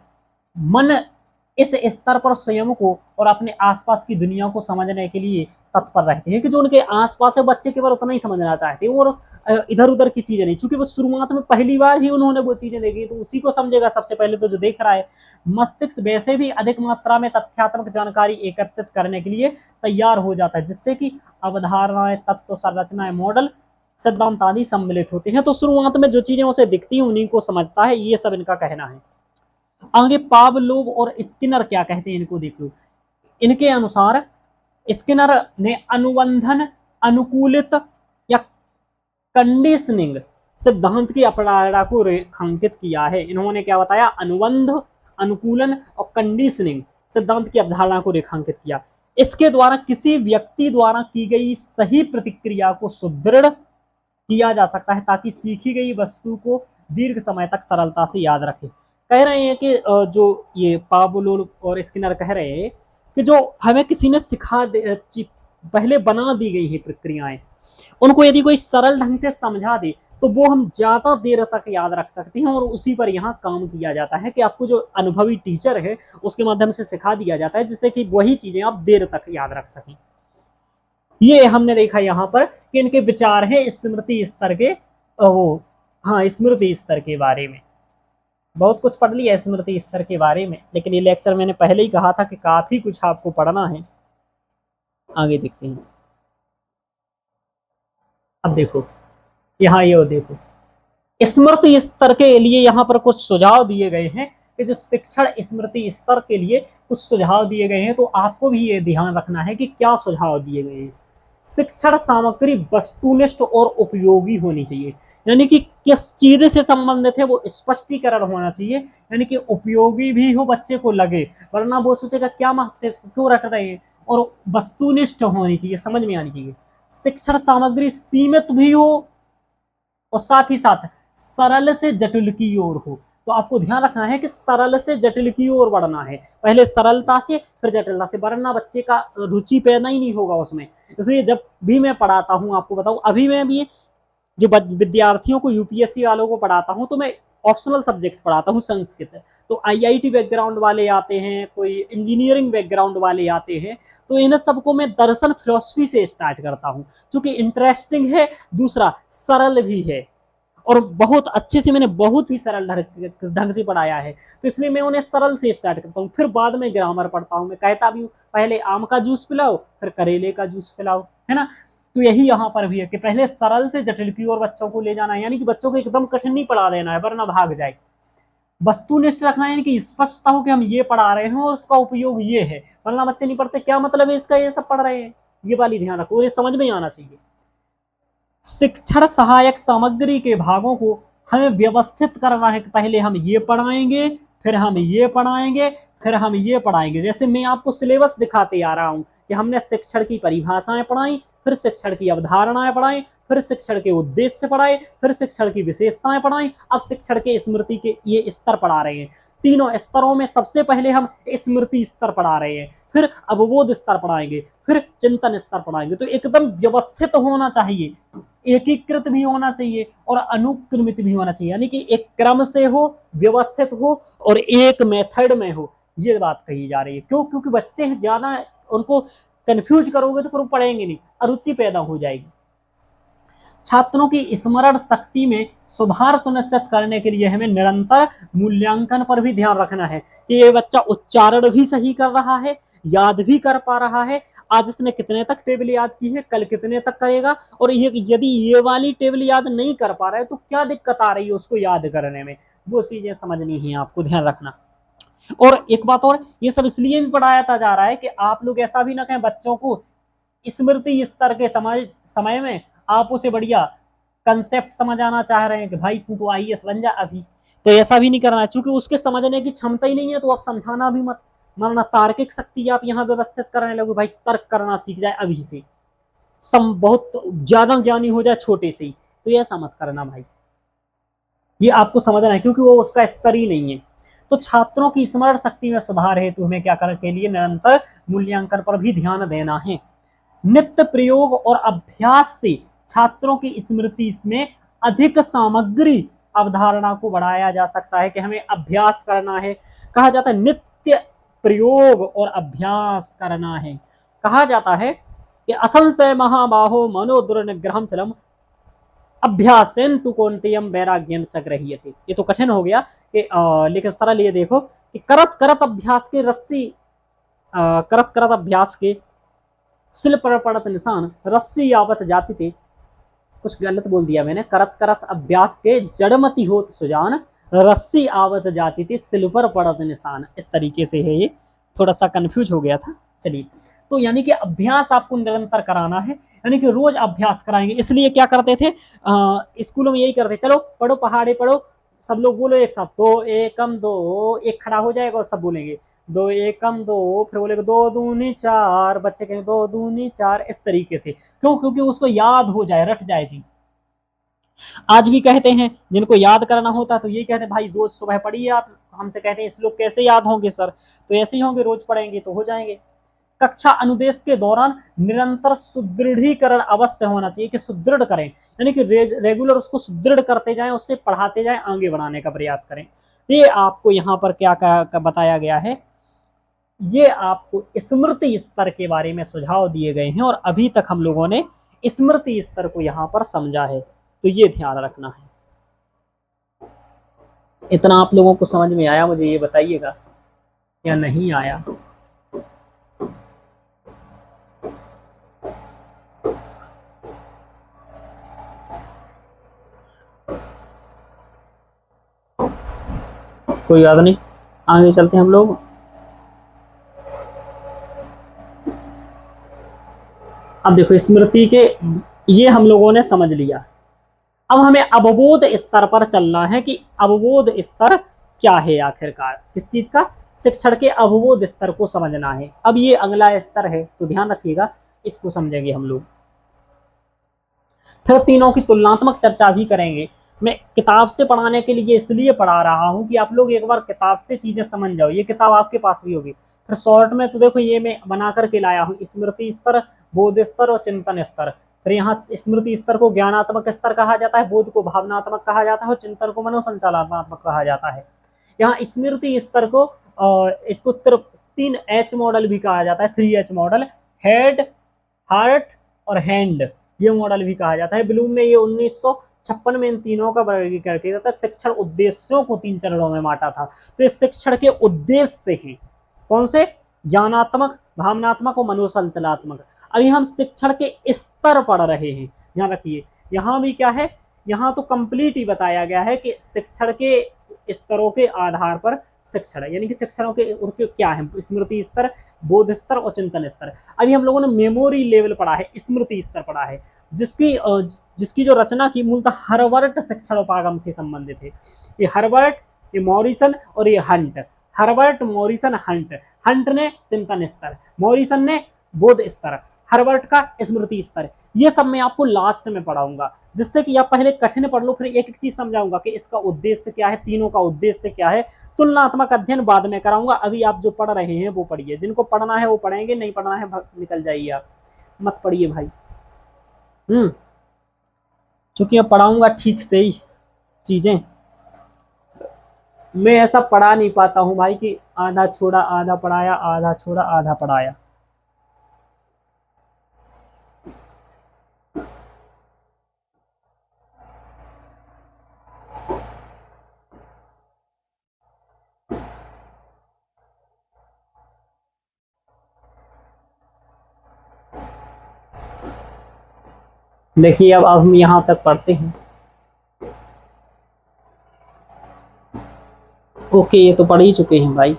मन इस स्तर पर स्वयं को और अपने आसपास की दुनिया को समझने के लिए तत्पर रहते हैं कि जो उनके आसपास है बच्चे केवल उतना ही समझना चाहते हैं और इधर उधर की चीजें नहीं। चूंकि वो शुरुआत में पहली बार ही उन्होंने वो चीजें देखी, तो उसी को समझेगा सबसे पहले तो जो देख रहा है। मस्तिष्क वैसे भी अधिक मात्रा में तथ्यात्मक जानकारी एकत्रित करने के लिए तैयार हो जाता है, जिससे कि अवधारणाएं, तत्व संरचनाएं, मॉडल, सिद्धांत आदि सम्मिलित होते हैं। तो शुरुआत में जो चीजें उसे दिखती हैं उन्हीं को समझता है, ये सब इनका कहना है। आगे पावलोव और स्किनर क्या कहते हैं इनको देख लो। इनके अनुसार स्किनर ने अनुबंधन, अनुकूलित या कंडीशनिंग सिद्धांत की अवधारणा को रेखांकित किया है। इन्होंने क्या बताया, अनुबंध, अनुकूलन और कंडीशनिंग सिद्धांत की अवधारणा को रेखांकित किया। इसके द्वारा किसी व्यक्ति द्वारा की गई सही प्रतिक्रिया को सुदृढ़ किया जा सकता है ताकि सीखी गई वस्तु को दीर्घ समय तक सरलता से याद रखे। कह रहे हैं कि जो ये पावलोव और स्किनर कह रहे हैं कि जो हमें किसी ने पहले बना दी गई है प्रक्रियाएं, उनको यदि कोई सरल ढंग से समझा दे तो वो हम ज्यादा देर तक याद रख सकते हैं। और उसी पर यहाँ काम किया जाता है कि आपको जो अनुभवी टीचर है उसके माध्यम से सिखा दिया जाता है, जिससे कि वही चीजें आप देर तक याद रख सकें। ये हमने देखा यहाँ पर कि इनके विचार हैं स्मृति स्तर के, वो हाँ स्मृति स्तर के बारे में। बहुत कुछ पढ़ लिया स्मृति स्तर के बारे में, लेकिन ये लेक्चर मैंने पहले ही कहा था कि काफी कुछ आपको पढ़ना है। आगे देखते हैं। अब देखो यहाँ ये देखो स्मृति स्तर के लिए यहाँ पर कुछ सुझाव दिए गए हैं कि जो शिक्षण स्मृति स्तर के लिए कुछ सुझाव दिए गए हैं, तो आपको भी ये ध्यान रखना है कि क्या सुझाव दिए गए हैं। शिक्षण सामग्री वस्तुनिष्ठ और उपयोगी होनी चाहिए, यानी कि किस चीज से संबंधित है वो स्पष्टीकरण होना चाहिए, यानी कि उपयोगी भी हो, बच्चे को लगे, वरना वो सोचेगा क्या महत्व है, क्यों रट रहे हैं। और वस्तुनिष्ठ होनी चाहिए, समझ में आनी चाहिए। शिक्षण सामग्री सीमित भी हो और साथ ही साथ सरल से जटिल की ओर हो। तो आपको ध्यान रखना है कि सरल से जटिल की ओर बढ़ना है, पहले सरलता से फिर जटिलता से, वरना बच्चे का रुचि पैदा ही नहीं होगा उसमें। इसलिए जब भी मैं पढ़ाता हूँ, आपको बताऊं, अभी मैं भी जो विद्यार्थियों को, यूपीएससी वालों को पढ़ाता हूँ, तो मैं ऑप्शनल सब्जेक्ट पढ़ाता हूँ, संस्कृत। तो आईआईटी बैकग्राउंड वाले आते हैं, कोई इंजीनियरिंग बैकग्राउंड वाले आते हैं, तो इन सबको मैं दर्शन फिलोसफी से स्टार्ट करता हूँ, क्योंकि इंटरेस्टिंग है, दूसरा सरल भी है, और बहुत अच्छे से मैंने बहुत ही सरल ढंग से पढ़ाया है, तो इसलिए मैं उन्हें सरल से स्टार्ट करता हूँ। फिर बाद में ग्रामर पढ़ता हूँ। मैं कहता भी हूँ पहले आम का जूस पिलाओ, फिर करेले का जूस पिलाओ, है ना। तो यही यहाँ पर भी है कि पहले सरल से जटिल की ओर बच्चों को ले जाना है, यानी कि बच्चों को एकदम कठिन नहीं पढ़ा देना है वरना भाग जाए। वस्तुनिष्ठ रखना है, यानी कि स्पष्टता हो कि हम ये पढ़ा रहे हैं और उसका उपयोग ये है, वरना बच्चे नहीं पढ़ते, क्या मतलब है इसका, ये सब पढ़ रहे हैं, ये वाली ध्यान रखो, ये समझ में आना चाहिए। शिक्षण सहायक सामग्री के भागों को हमें व्यवस्थित करना है कि पहले हम ये पढ़ाएंगे, फिर हम ये पढ़ाएंगे, फिर हम ये पढ़ाएंगे। जैसे मैं आपको सिलेबस दिखाते आ रहा हूं कि हमने शिक्षण की परिभाषाएं पढ़ाई, फिर शिक्षण की अवधारणाएं पढ़ाई, फिर शिक्षण के उद्देश्य पढ़ाए, फिर शिक्षण की विशेषताएं पढ़ाई, अब शिक्षण के स्मृति के ये स्तर पढ़ा रहे हैं। तीनों स्तरों में सबसे पहले हम स्मृति स्तर पढ़ा रहे हैं, फिर अवबोध स्तर पढ़ाएंगे, फिर चिंतन स्तर पढ़ाएंगे। तो एकदम व्यवस्थित होना चाहिए, एकीकृत भी होना चाहिए और अनुक्रमित भी होना चाहिए, यानी कि एक क्रम से हो, व्यवस्थित हो और एक मेथड में हो, ये बात कही जा रही है। क्यों? क्योंकि बच्चे ज्यादा उनको कंफ्यूज करोगे तो फिर वो पढ़ेंगे नहीं, अरुचि पैदा हो जाएगी। छात्रों की स्मरण शक्ति में सुधार सुनिश्चित करने के लिए हमें निरंतर मूल्यांकन पर भी ध्यान रखना है कि ये बच्चा उच्चारण भी सही कर रहा है, याद भी कर पा रहा है, आज इसने कितने तक टेबल याद की है, कल कितने तक करेगा, और ये यदि ये वाली टेबल याद नहीं कर पा रहा है तो क्या दिक्कत आ रही है उसको याद करने में, वो चीजें समझनी है, आपको ध्यान रखना। और एक बात और, ये सब इसलिए भी पढ़ाया जा रहा है कि आप लोग ऐसा भी ना कहें बच्चों को स्मृति स्तर के समय में आप उसे बढ़िया कंसेप्ट समझ आना चाह रहे हैं कि भाई तू तो आईएएस बन जा अभी, तो ऐसा भी नहीं करना है, क्योंकि उसके समझने की क्षमता ही नहीं है, तो आप समझाना भी मत, वरना तार्किक शक्ति आप यहाँ व्यवस्थित करने लगे, भाई तर्क करना सीख जाए अभी से, बहुत ज्यादा ज्ञानी हो जाए छोटे से ही, तो ऐसा मत करना भाई, ये आपको समझना है, क्योंकि वो उसका स्तर ही नहीं है। तो छात्रों की स्मरण शक्ति में सुधार है तो हमें क्या करने के लिए निरंतर मूल्यांकन पर भी ध्यान देना है। नित्य प्रयोग और अभ्यास से छात्रों की स्मृति में अधिक सामग्री अवधारणा को बढ़ाया जा सकता है, कि हमें अभ्यास करना है। कहा जाता है नित्य प्रयोग और अभ्यास करना है। कहा जाता है कि असंशय महाबाहो मनो दुर्निग्रहम चलम अभ्यासेन तु कौन्तेयम वैराग्यन चक्रहीयते। ये तो कठिन हो गया कि लेकिन सरल ये देखो कि करत करत अभ्यास के रस्सी करत करत अभ्यास के सिल पर पड़त निशान रस्सी यावत जाति थे। कुछ गलत बोल दिया मैंने, करत करस अभ्यास के जड़मती होत सुजान रस्सी आवत जाती थी सिल पर पड़त निशान, इस तरीके से है, ये थोड़ा सा कंफ्यूज हो गया था। चलिए, तो यानी कि अभ्यास आपको निरंतर कराना है, यानी कि रोज अभ्यास कराएंगे। इसलिए क्या करते थे स्कूलों में, यही करते, चलो पढ़ो पहाड़े पढ़ो, सब लोग बोलो एक साथ, दो एकम दो, एक खड़ा हो जाएगा और सब बोलेंगे दो एकम दो, फिर बोलेगा दो दूनी चार, बच्चे कहेंगे दो दूनी चार, इस तरीके से। क्यों? क्योंकि उसको याद हो जाए, रट जाए चीज। आज भी कहते हैं जिनको याद करना होता तो यही कहते हैं भाई रोज सुबह पढ़िए आप, हमसे कहते हैं श्लोक कैसे याद होंगे सर, तो ऐसे ही होंगे, रोज पढ़ेंगे तो हो जाएंगे। कक्षा अनुदेश के दौरान निरंतर सुदृढ़ीकरण अवश्य होना चाहिए, कि सुदृढ़ करें, यानी कि रेगुलर उसको सुदृढ़ करते जाएं, उससे पढ़ाते जाएं, आगे बढ़ाने का प्रयास करें। ये आपको यहाँ पर क्या बताया गया है, ये आपको स्मृति स्तर के बारे में सुझाव दिए गए हैं, और अभी तक हम लोगों ने स्मृति स्तर को यहाँ पर समझा है, तो ये ध्यान रखना है। इतना आप लोगों को समझ में आया, मुझे ये बताइएगा, या नहीं आया? कोई बात नहीं, आगे चलते हैं हम लोग। अब देखो स्मृति के ये हम लोगों ने समझ लिया, अब हमें अवबोध स्तर पर चलना है कि अवबोध स्तर क्या है आखिरकार, किस चीज का, शिक्षण के अवबोध स्तर को समझना है। अब ये अगला स्तर है, तो ध्यान रखिएगा, इसको समझेंगे हम लोग। फिर तीनों की तुलनात्मक चर्चा भी करेंगे। मैं किताब से पढ़ाने के लिए इसलिए पढ़ा रहा हूँ कि आप लोग एक बार किताब से चीजें समझ जाओ। ये किताब आपके पास भी होगी। फिर शॉर्ट में तो देखो ये मैं बना करके लाया हूँ, स्मृति स्तर, बोध स्तर और चिंतन स्तर। फिर यहाँ स्मृति स्तर को ज्ञानात्मक स्तर कहा जाता है, बोध को भावनात्मक कहा जाता है और चिंतन को मनोसंचालनात्मक कहा जाता है। यहाँ स्मृति स्तर को इसको 3H मॉडल भी कहा जाता है, 3H मॉडल, हेड, हार्ट और हैंड, ये मॉडल भी कहा जाता है। ब्लूम ने ये 1956 में इन तीनों का वर्गीकरण किया था। शिक्षण उद्देश्यों को 3 चरणों में बांटा था। तो इस शिक्षण के उद्देश्य हैं कौन से? ज्ञानात्मक, भावनात्मक और मनोसंचालनात्मक। अभी हम शिक्षण के स्तर पढ़ रहे हैं, ध्यान रखिए। यहाँ भी क्या है, यहाँ तो कंप्लीट ही बताया गया है कि शिक्षण के स्तरों के आधार पर शिक्षण, यानी कि शिक्षणों के उनके क्या है, स्मृति स्तर, बोध स्तर और चिंतन स्तर। अभी हम लोगों ने मेमोरी लेवल पढ़ा है, स्मृति स्तर पढ़ा है, जिसकी जो रचना की मूलतः हर्बर्ट शिक्षण उपागम से संबंधित है। ये हर्बर्ट, ये मॉरिसन और ये Hunt. Herbert, Morrison, Hunt. Hunt ने चिंतन स्तर, मॉरिसन ने बोध स्तर, हर्बर्ट का स्मृति स्तर। ये सब मैं आपको लास्ट में पढ़ाऊंगा, जिससे कि आप पहले कठिन पढ़ लो, फिर एक एक चीज समझाऊंगा कि इसका उद्देश्य क्या है, तीनों का उद्देश्य क्या है। तुलनात्मक अध्ययन बाद में कराऊंगा। अभी आप जो पढ़ रहे हैं वो पढ़िए, जिनको पढ़ना है वो पढ़ेंगे, नहीं पढ़ना है निकल जाइए, आप मत पढ़िए भाई। चूंकि मैं पढ़ाऊंगा ठीक से ही चीजें, मैं ऐसा पढ़ा नहीं पाता हूं भाई कि आधा छोड़ा आधा पढ़ाया, आधा छोड़ा आधा पढ़ाया। देखिए अब हम यहां तक पढ़ते हैं। ओके, ये तो पढ़ ही चुके हैं भाई।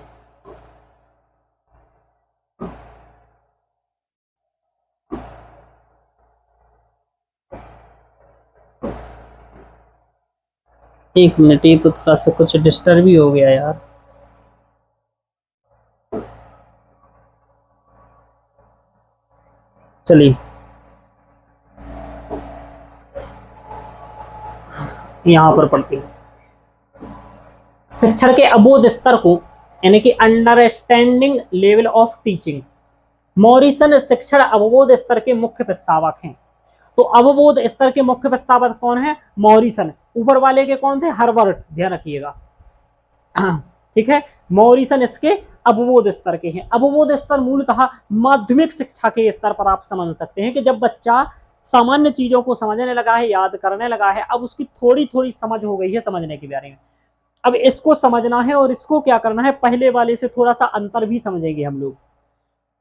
एक मिनट, ये तो थोड़ा सा कुछ डिस्टर्ब ही हो गया यार। चलिए यहां पर पढ़ते हैं। शिक्षण के अबोध स्तर को, यानी कि understanding level of teaching, Morrison शिक्षण अवबोध स्तर के मुख्य प्रस्तावक हैं। तो अवबोध स्तर के मुख्य प्रस्तावक कौन है? मॉरिसन। ऊपर वाले के कौन थे? हर्बर्ट, ध्यान रखिएगा। ठीक है, मॉरिसन इसके अवबोध स्तर के हैं। अवबोध स्तर मूलतः माध्यमिक शिक्षा के स्तर पर आप समझ सकते हैं कि जब बच्चा सामान्य चीजों को समझने लगा है, याद करने लगा है, अब उसकी थोड़ी थोड़ी समझ हो गई है समझने के बारे में, अब इसको समझना है और इसको क्या करना है, पहले वाले से थोड़ा सा अंतर भी समझेंगे हम लोग।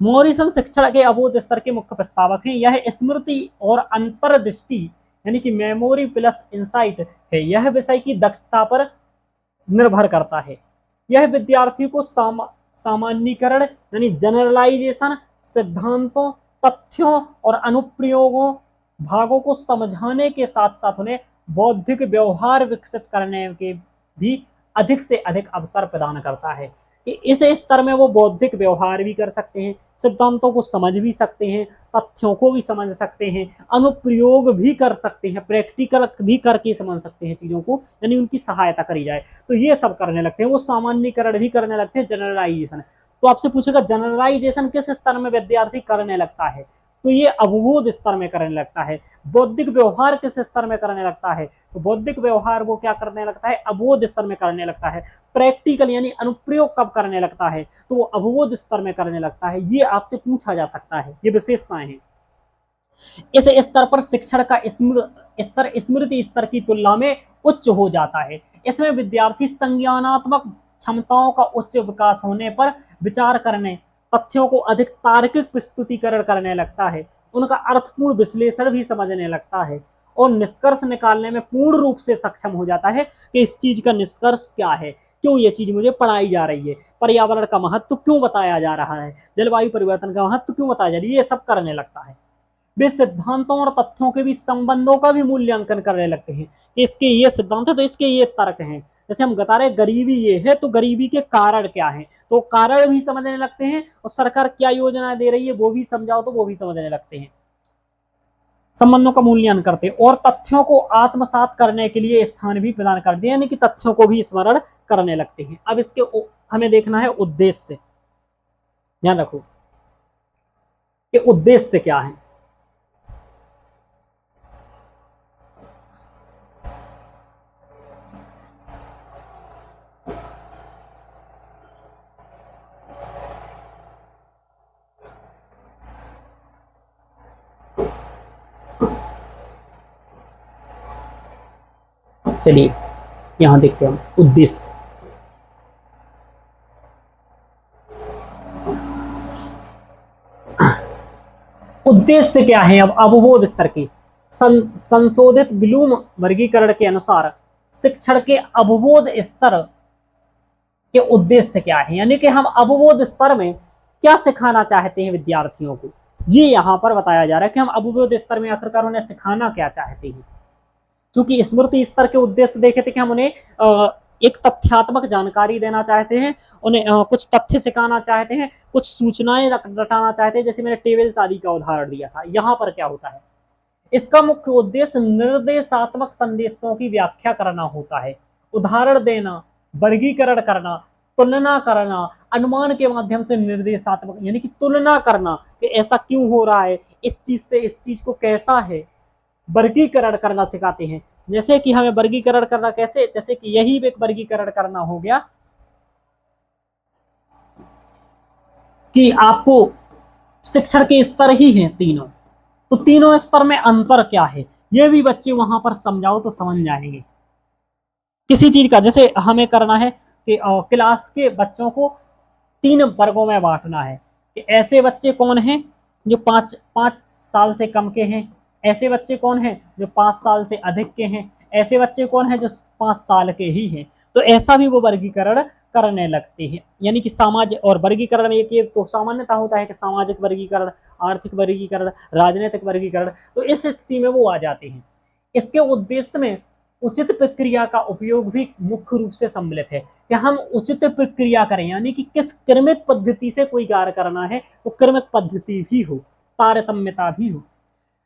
मॉरिसन शिक्षण के अबोध स्तर के मुख्य प्रस्तावक हैं। यह स्मृति और अंतर्दृष्टि, यानी कि मेमोरी प्लस इंसाइट है, यह विषय की दक्षता पर निर्भर करता है। यह विद्यार्थी को सामान्यीकरण यानी जनरलाइजेशन, सिद्धांतों, तथ्यों और अनुप्रयोगों, भागों को समझाने के साथ साथ उन्हें बौद्धिक व्यवहार विकसित करने के भी अधिक से अधिक अवसर प्रदान करता है कि इस स्तर में वो बौद्धिक व्यवहार भी कर सकते हैं, सिद्धांतों को समझ भी सकते हैं, तथ्यों को भी समझ सकते हैं, अनुप्रयोग भी कर सकते हैं, प्रैक्टिकल भी करके समझ सकते हैं चीजों को, यानी उनकी सहायता करी जाए, तो ये सब करने लगते हैं। वो सामान्यीकरण भी करने लगते हैं, जनरलाइजेशन। तो आपसे पूछेगा जनरलाइजेशन किस स्तर में विद्यार्थी करने लगता है, तो ये अवबोध स्तर में करने लगता है। बौद्धिक व्यवहार किस स्तर में करने लगता है, तो बौद्धिक व्यवहार वो क्या करने लगता है, अवबोध स्तर में करने लगता है। प्रैक्टिकल यानी अनुप्रयोग कब करने लगता है, तो वो अवबोध स्तर में करने लगता है। ये आपसे पूछा जा सकता है, ये विशेषताएं हैं। इस स्तर पर शिक्षण का स्तर स्मृति स्तर की तुलना में उच्च हो जाता है। इसमें विद्यार्थी संज्ञानात्मक क्षमताओं का उच्च विकास होने पर विचार करने, तथ्यों को अधिक तार्किक प्रस्तुतिकरण करने लगता है, उनका अर्थपूर्ण विश्लेषण भी समझने लगता है और निष्कर्ष निकालने में पूर्ण रूप से सक्षम हो जाता है कि इस चीज का निष्कर्ष क्या है, क्यों ये चीज मुझे पढ़ाई जा रही है, पर्यावरण का महत्व क्यों बताया जा रहा है, जलवायु परिवर्तन का महत्व क्यों बताया जा रहा है, ये सब करने लगता है। वे सिद्धांतों और तथ्यों के बीच संबंधों का भी मूल्यांकन करने लगते हैं कि इसके ये सिद्धांत है तो इसके ये तर्क हैं। जैसे हम बता रहे गरीबी ये है तो गरीबी के कारण क्या है, तो कारण भी समझने लगते हैं और सरकार क्या योजना दे रही है वो भी समझाओ तो वो भी समझने लगते हैं। संबंधों का मूल्यांकन करते और तथ्यों को आत्मसात करने के लिए स्थान भी प्रदान करते हैं, यानी कि तथ्यों को भी स्मरण करने लगते हैं। अब इसके हमें देखना है उद्देश्य, ध्यान रखो कि उद्देश्य क्या है। चलिए यहां देखते हैं हम उद्देश्य। उद्देश्य क्या है? अब अवबोध स्तर की संशोधित ब्लूम वर्गीकरण के अनुसार शिक्षण के अवबोध स्तर के उद्देश्य क्या है, यानी कि हम अवबोध स्तर में क्या सिखाना चाहते हैं विद्यार्थियों को, ये यहाँ पर बताया जा रहा है कि हम अवबोध स्तर में आखिरकार उन्हें सिखाना क्या चाहते हैं। क्योंकि स्मृति स्तर के उद्देश्य देखे थे कि हम उन्हें एक तथ्यात्मक जानकारी देना चाहते हैं, उन्हें कुछ तथ्य सिखाना चाहते हैं, कुछ सूचनाएं रटाना चाहते हैं, जैसे मैंने टेबल्स आदि का उदाहरण दिया था। यहाँ पर क्या होता है, इसका मुख्य उद्देश्य निर्देशात्मक संदेशों की व्याख्या करना होता है, उदाहरण देना, वर्गीकरण करना, तुलना करना, अनुमान के माध्यम से निर्देशात्मक यानी कि तुलना करना कि ऐसा क्यों हो रहा है, इस चीज से इस चीज को कैसा है, वर्गीकरण करना सिखाते हैं। जैसे कि हमें वर्गीकरण करना कैसे, जैसे कि यही एक वर्गीकरण करना हो गया कि आपको शिक्षण के स्तर ही हैं तीनों, तो तीनों स्तर में अंतर क्या है ये भी बच्चे वहां पर समझाओ तो समझ जाएंगे। किसी चीज का जैसे हमें करना है कि क्लास के बच्चों को 3 वर्गों में बांटना है कि ऐसे बच्चे कौन हैं जो 5 साल से कम के हैं, ऐसे बच्चे कौन हैं जो 5 साल से अधिक के हैं, ऐसे बच्चे कौन हैं जो 5 साल के ही हैं। तो ऐसा भी वो वर्गीकरण करने लगते हैं, यानी कि समाज और वर्गीकरण में एक तो सामान्यता होता है कि सामाजिक वर्गीकरण, आर्थिक वर्गीकरण, राजनीतिक वर्गीकरण, तो इस स्थिति में वो आ जाते हैं। इसके उद्देश्य में उचित प्रक्रिया का उपयोग भी मुख्य रूप से सम्मिलित है कि हम उचित प्रक्रिया करें, यानी कि किस क्रमिक पद्धति से कोई कार्य करना है, वो क्रमिक पद्धति भी हो, तारतम्यता भी हो।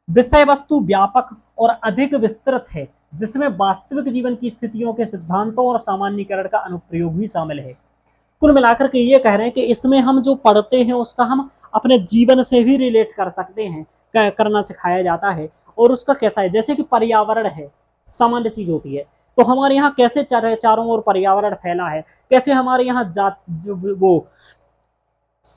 विषय वस्तु व्यापक और अधिक विस्तृत है, जिसमें वास्तविक जीवन की स्थितियों के सिद्धांतों और सामान्यीकरण का अनुप्रयोग भी शामिल है। कुल मिलाकर के ये कह रहे हैं कि इसमें हम जो पढ़ते हैं उसका हम अपने जीवन से भी रिलेट कर सकते हैं, करना सिखाया जाता है। और उसका कैसा है, जैसे कि पर्यावरण है, सामान्य चीज होती है, तो हमारे यहाँ कैसे चारों ओर पर्यावरण फैला है, कैसे हमारे यहाँ जात वो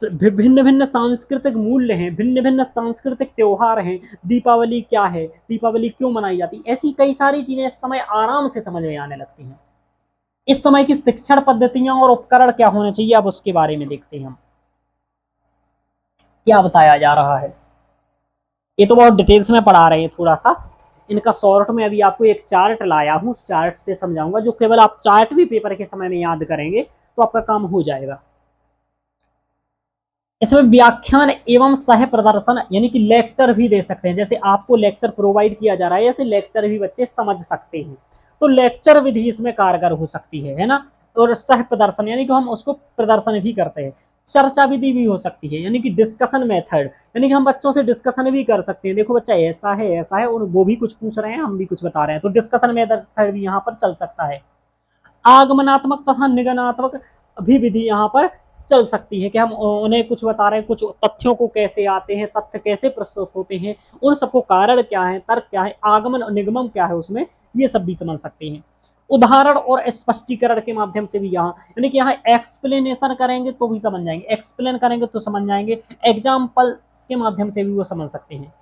भिन्न भिन्न सांस्कृतिक मूल्य हैं, भिन्न भिन्न सांस्कृतिक त्योहार हैं, दीपावली क्या है, दीपावली क्यों मनाई जाती है, ऐसी कई सारी चीजें इस समय आराम से समझ में आने लगती हैं। इस समय की शिक्षण पद्धतियां और उपकरण क्या होने चाहिए, अब उसके बारे में देखते हैं हम क्या बताया जा रहा है। ये तो बहुत डिटेल्स में पढ़ा रहे हैं, थोड़ा सा इनका शॉर्ट में अभी आपको एक चार्ट लाया हूं, उस चार्ट से समझाऊंगा, जो केवल आप चार्ट भी पेपर के समय में याद करेंगे तो आपका काम हो जाएगा। इसमें व्याख्यान एवं सह प्रदर्शन यानी कि लेक्चर भी दे सकते हैं, जैसे आपको लेक्चर प्रोवाइड किया जा रहा है ऐसे लेक्चर भी बच्चे समझ सकते हैं, तो लेक्चर विधि इसमें कारगर हो सकती है ना। और सह प्रदर्शन यानी कि हम उसको प्रदर्शन भी करते हैं। चर्चा विधि भी हो सकती है, यानी कि डिस्कशन मेथड, यानी कि हम बच्चों से डिस्कशन भी कर सकते हैं, देखो बच्चा ऐसा है और वो भी कुछ पूछ रहे हैं, हम भी कुछ बता रहे हैं, तो डिस्कशन मेथड भी यहाँ पर चल सकता है। आगमनात्मक तथा निगमनात्मक भी विधि यहाँ पर चल सकती है कि हम उन्हें कुछ बता रहे हैं, कुछ तथ्यों को कैसे आते हैं, तथ्य कैसे प्रस्तुत होते हैं, उन सबको कारण क्या है, तर्क क्या है, आगमन और निगमन क्या है उसमें, ये सब भी समझ सकते हैं। उदाहरण और स्पष्टीकरण के माध्यम से भी यहाँ, यानी कि यहाँ एक्सप्लेनेशन करेंगे तो भी समझ जाएंगे, एक्सप्लेन करेंगे तो समझ जाएंगे, एग्जाम्पल के माध्यम से भी वो समझ सकते हैं।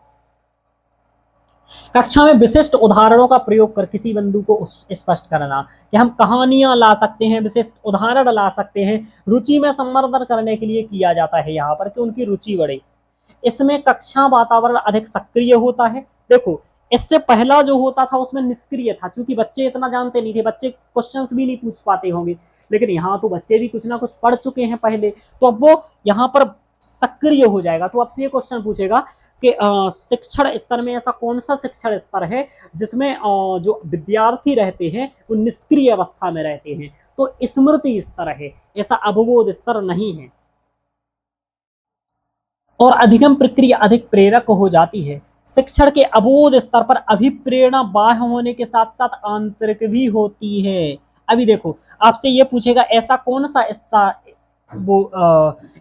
कक्षा में विशिष्ट उदाहरणों का प्रयोग कर किसी बिंदु को स्पष्ट करना, कि हम कहानियां ला सकते हैं, विशिष्ट उदाहरण ला सकते हैं, रुचि में संवर्धन करने के लिए किया जाता है यहाँ पर कि उनकी रुचि बढ़े। इसमें कक्षा वातावरण अधिक सक्रिय होता है। देखो इससे पहला जो होता था उसमें निष्क्रिय था, क्योंकि बच्चे इतना जानते नहीं थे, बच्चे क्वेश्चंस भी नहीं पूछ पाते होंगे, लेकिन यहाँ तो बच्चे भी कुछ ना कुछ पढ़ चुके हैं पहले, तो अब वो यहाँ पर सक्रिय हो जाएगा। तो आपसे ये क्वेश्चन पूछेगा कि शिक्षण स्तर में ऐसा कौन सा शिक्षण स्तर है जिसमें जो विद्यार्थी रहते हैं वो निष्क्रिय अवस्था में रहते हैं, तो स्मृति स्तर है, ऐसा अवबोध स्तर नहीं है। और अधिगम प्रक्रिया अधिक प्रेरक हो जाती है, शिक्षण के अबोध स्तर पर अभिप्रेरणा बाह्य होने के साथ साथ आंतरिक भी होती है। अभी देखो, आपसे ये पूछेगा ऐसा कौन सा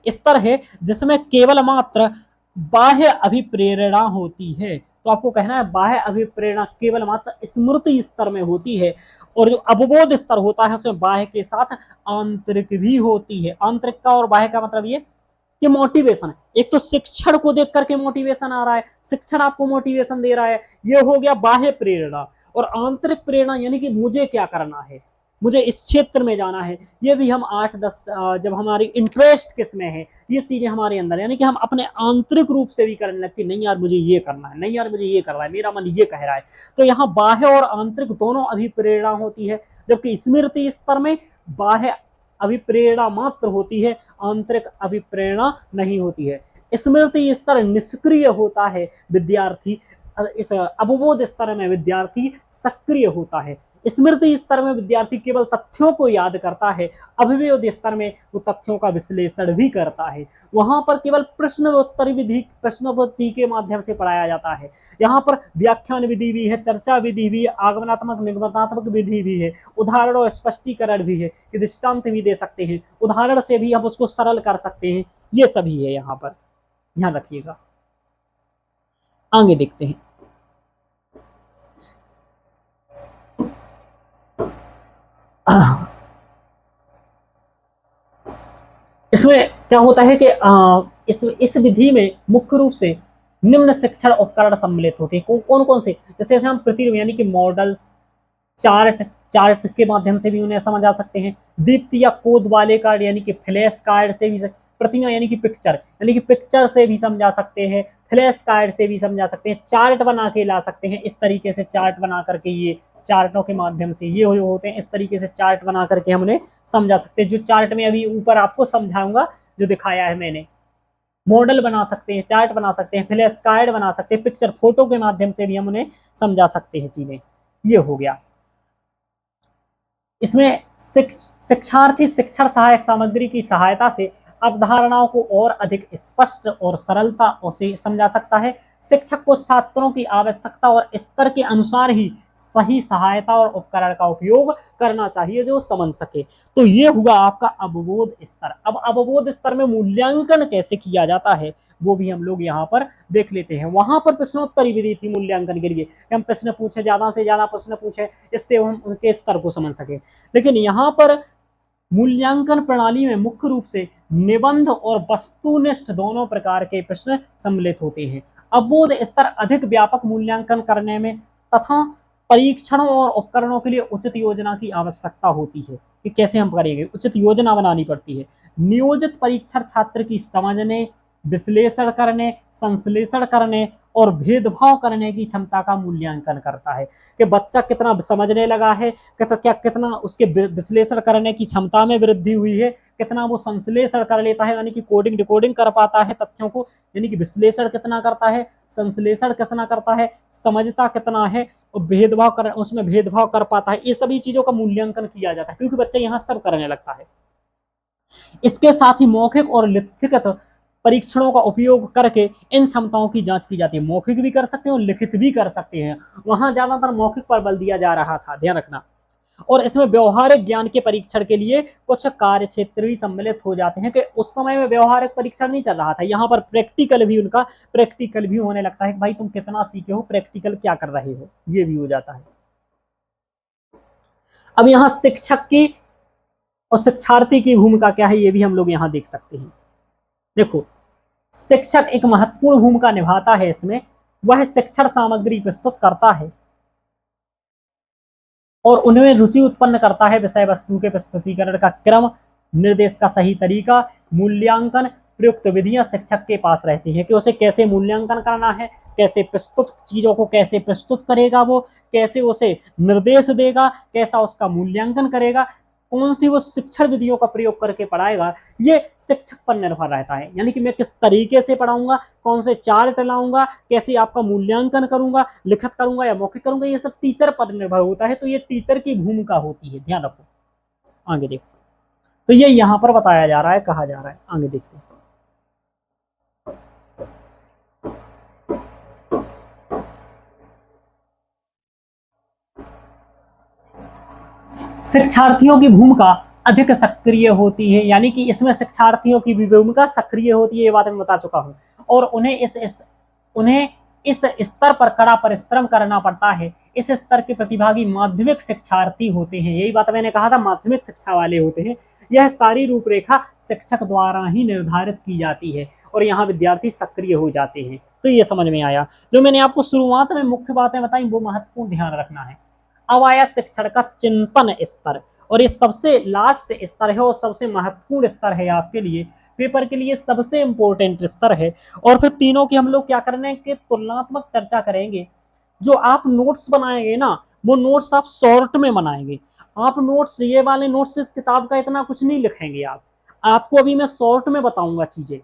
स्तर है जिसमें केवल मात्र बाह्य अभिप्रेरणा होती है। तो आपको कहना है बाह्य अभिप्रेरणा केवल मात्र स्मृति स्तर में होती है, और जो अवबोध स्तर होता है उसमें बाह्य के साथ आंतरिक भी होती है। आंतरिक का और बाह्य का मतलब ये कि मोटिवेशन, एक तो शिक्षण को देख करके मोटिवेशन आ रहा है, शिक्षण आपको मोटिवेशन दे रहा है, ये हो गया बाह्य प्रेरणा। और आंतरिक प्रेरणा यानी कि मुझे क्या करना है, मुझे इस क्षेत्र में जाना है, ये भी हम 8-10 जब हमारी इंटरेस्ट किस में है, ये चीजें हमारे अंदर, यानी कि हम अपने आंतरिक रूप से भी करने लगती, नहीं यार मुझे ये करना है, नहीं यार मुझे ये करना है, मेरा मन ये कह रहा है। तो यहाँ बाह्य और आंतरिक दोनों अभिप्रेरणा होती है, जबकि स्मृति स्तर में बाह्य अभिप्रेरणा मात्र होती है, आंतरिक अभिप्रेरणा नहीं होती है। स्मृति स्तर निष्क्रिय होता है विद्यार्थी, इस अवबोध स्तर में विद्यार्थी सक्रिय होता है। स्मृति स्तर में विद्यार्थी केवल तथ्यों को याद करता है, अभिवेद स्तर में वो तथ्यों का विश्लेषण भी करता है। वहां पर केवल प्रश्नोत्तरी विधि, प्रश्नोत्तरी के माध्यम से पढ़ाया जाता है। यहाँ पर व्याख्यान विधि भी है, चर्चा विधि भी है, आगमनात्मक निगमनात्मक विधि भी है, उदाहरण और स्पष्टीकरण भी है, दृष्टांत भी दे सकते हैं, उदाहरण से भी हम उसको सरल कर सकते हैं, ये सभी है। यहाँ पर ध्यान रखिएगा। आगे देखते हैं। इसमें क्या होता है कि इस विधि में मुख्य रूप से निम्न शिक्षण उपकरण सम्मिलित होते हैं। कौन कौन से, जैसे हम प्रतिरूप यानी कि मॉडल्स, चार्ट के माध्यम से भी उन्हें समझा सकते हैं, दीप्ति या कोड वाले कार्ड यानी कि फ्लैश कार्ड से भी, प्रतिमा यानी कि पिक्चर से भी समझा सकते हैं, फ्लैश कार्ड से भी समझा सकते हैं, चार्ट बना के ला सकते हैं। इस तरीके से चार्ट बना करके, ये चार्टों के माध्यम से ये होते हैं, इस तरीके से चार्ट बना करके हम उन्हें समझा सकते हैं। जो चार्ट में अभी ऊपर आपको समझाऊंगा, जो दिखाया है मैंने, मॉडल बना सकते हैं, चार्ट बना सकते हैं, फ्लैश कार्ड बना सकते हैं, पिक्चर फोटो के माध्यम से भी हम उन्हें समझा सकते हैं चीजें। ये हो गया। इसमें शिक्षार्थी शिक्षण सहायक सामग्री की सहायता से अवधारणाओं को और अधिक स्पष्ट और सरलता से समझा सकता है। शिक्षक को छात्रों की आवश्यकता और स्तर के अनुसार ही सही सहायता और उपकरण का उपयोग करना चाहिए जो समझ सके। तो ये हुआ आपका अवबोध स्तर। अब अवबोध स्तर में मूल्यांकन कैसे किया जाता है वो भी हम लोग यहाँ पर देख लेते हैं। वहां पर प्रश्नोत्तरी विधि थी मूल्यांकन के लिए, हम प्रश्न पूछे, ज्यादा से ज्यादा प्रश्न पूछे, इससे हम उनके स्तर को समझ सके। लेकिन यहाँ पर मूल्यांकन प्रणाली में मुख्य रूप से निबंध और वस्तुनिष्ठ दोनों प्रकार के प्रश्न सम्मिलित होते हैं। अवबोध स्तर अधिक व्यापक मूल्यांकन करने में तथा परीक्षणों और उपकरणों के लिए उचित योजना की आवश्यकता होती है कि कैसे हम करेंगे, उचित योजना बनानी पड़ती है। नियोजित परीक्षण छात्र की समझने, विश्लेषण करने, संश्लेषण करने और भेदभाव करने की क्षमता का मूल्यांकन करता है कि बच्चा कितना समझने लगा है, कितना उसके विश्लेषण करने की क्षमता में वृद्धि हुई है, कितना वो संश्लेषण कर लेता है यानी कि कोडिंग डिकोडिंग कर पाता है तथ्यों को, यानी कि विश्लेषण कितना करता है, संश्लेषण कितना करता है, समझता कितना है, और उसमें भेदभाव कर पाता है। ये सभी चीजों का मूल्यांकन किया जाता है क्योंकि बच्चा यहाँ सब करने लगता है। इसके साथ ही मौखिक और लिखित परीक्षणों का उपयोग करके इन क्षमताओं की जांच की जाती है। मौखिक भी कर सकते हैं और लिखित भी कर सकते हैं। वहां ज्यादातर मौखिक पर बल दिया जा रहा था, ध्यान रखना। और इसमें व्यवहारिक ज्ञान के परीक्षण के लिए कुछ कार्य क्षेत्र भी सम्मिलित हो जाते हैं कि उस समय में व्यवहारिक परीक्षण नहीं चल रहा था, यहाँ पर प्रैक्टिकल भी होने लगता है कि भाई तुम कितना सीखे हो, प्रैक्टिकल क्या कर रहे हो, ये भी हो जाता है। अब यहाँ शिक्षक की और शिक्षार्थी की भूमिका क्या है ये भी हम लोग यहाँ देख सकते हैं। देखो, शिक्षक एक महत्वपूर्ण भूमिका निभाता है इसमें। वह शिक्षण सामग्री प्रस्तुत करता है और उनमें रुचि उत्पन्न करता है। विषय वस्तु के प्रस्तुतिकरण का क्रम, निर्देश का सही तरीका, मूल्यांकन, प्रयुक्त विधियां शिक्षक के पास रहती हैं कि उसे कैसे मूल्यांकन करना है, कैसे प्रस्तुत चीजों को कैसे प्रस्तुत करेगा, वो कैसे उसे निर्देश देगा, कैसा उसका मूल्यांकन करेगा, कौन सी वो शिक्षण विधियों का प्रयोग करके पढ़ाएगा, ये शिक्षक पर निर्भर रहता है। यानी कि मैं किस तरीके से पढ़ाऊंगा, कौन से चार्ट लाऊंगा, कैसे आपका मूल्यांकन करूंगा, लिखित करूंगा या मौखिक करूंगा, ये सब टीचर पर निर्भर होता है। तो ये टीचर की भूमिका होती है, ध्यान रखो। आगे देखो, तो ये यहाँ पर बताया जा रहा है, कहा जा रहा है। आगे देखते हैं। शिक्षार्थियों की भूमिका अधिक सक्रिय होती है, यानी कि इसमें शिक्षार्थियों की भी भूमिका सक्रिय होती है, ये बात मैं बता चुका हूँ। और उन्हें इस स्तर पर कड़ा परिश्रम करना पड़ता है। इस स्तर के प्रतिभागी माध्यमिक शिक्षार्थी होते हैं, यही बात मैंने कहा था, माध्यमिक शिक्षा वाले होते हैं। यह सारी रूपरेखा शिक्षक द्वारा ही निर्धारित की जाती है और यहाँ विद्यार्थी सक्रिय हो जाते हैं। तो ये समझ में आया। जो मैंने आपको शुरुआत में मुख्य बातें बताई वो महत्वपूर्ण ध्यान रखना है। अब आया शिक्षण का चिंतन स्तर, और ये सबसे लास्ट स्तर है और सबसे महत्वपूर्ण स्तर है आपके लिए, पेपर के लिए सबसे इंपॉर्टेंट स्तर है। और फिर तीनों की हम लोग क्या करने की तुलनात्मक चर्चा करेंगे। जो आप नोट्स बनाएंगे ना, वो नोट्स आप शॉर्ट में बनाएंगे। आप नोट्स, ये वाले नोट्स इस किताब का इतना कुछ नहीं लिखेंगे आप, आपको अभी मैं शॉर्ट में बताऊंगा चीजें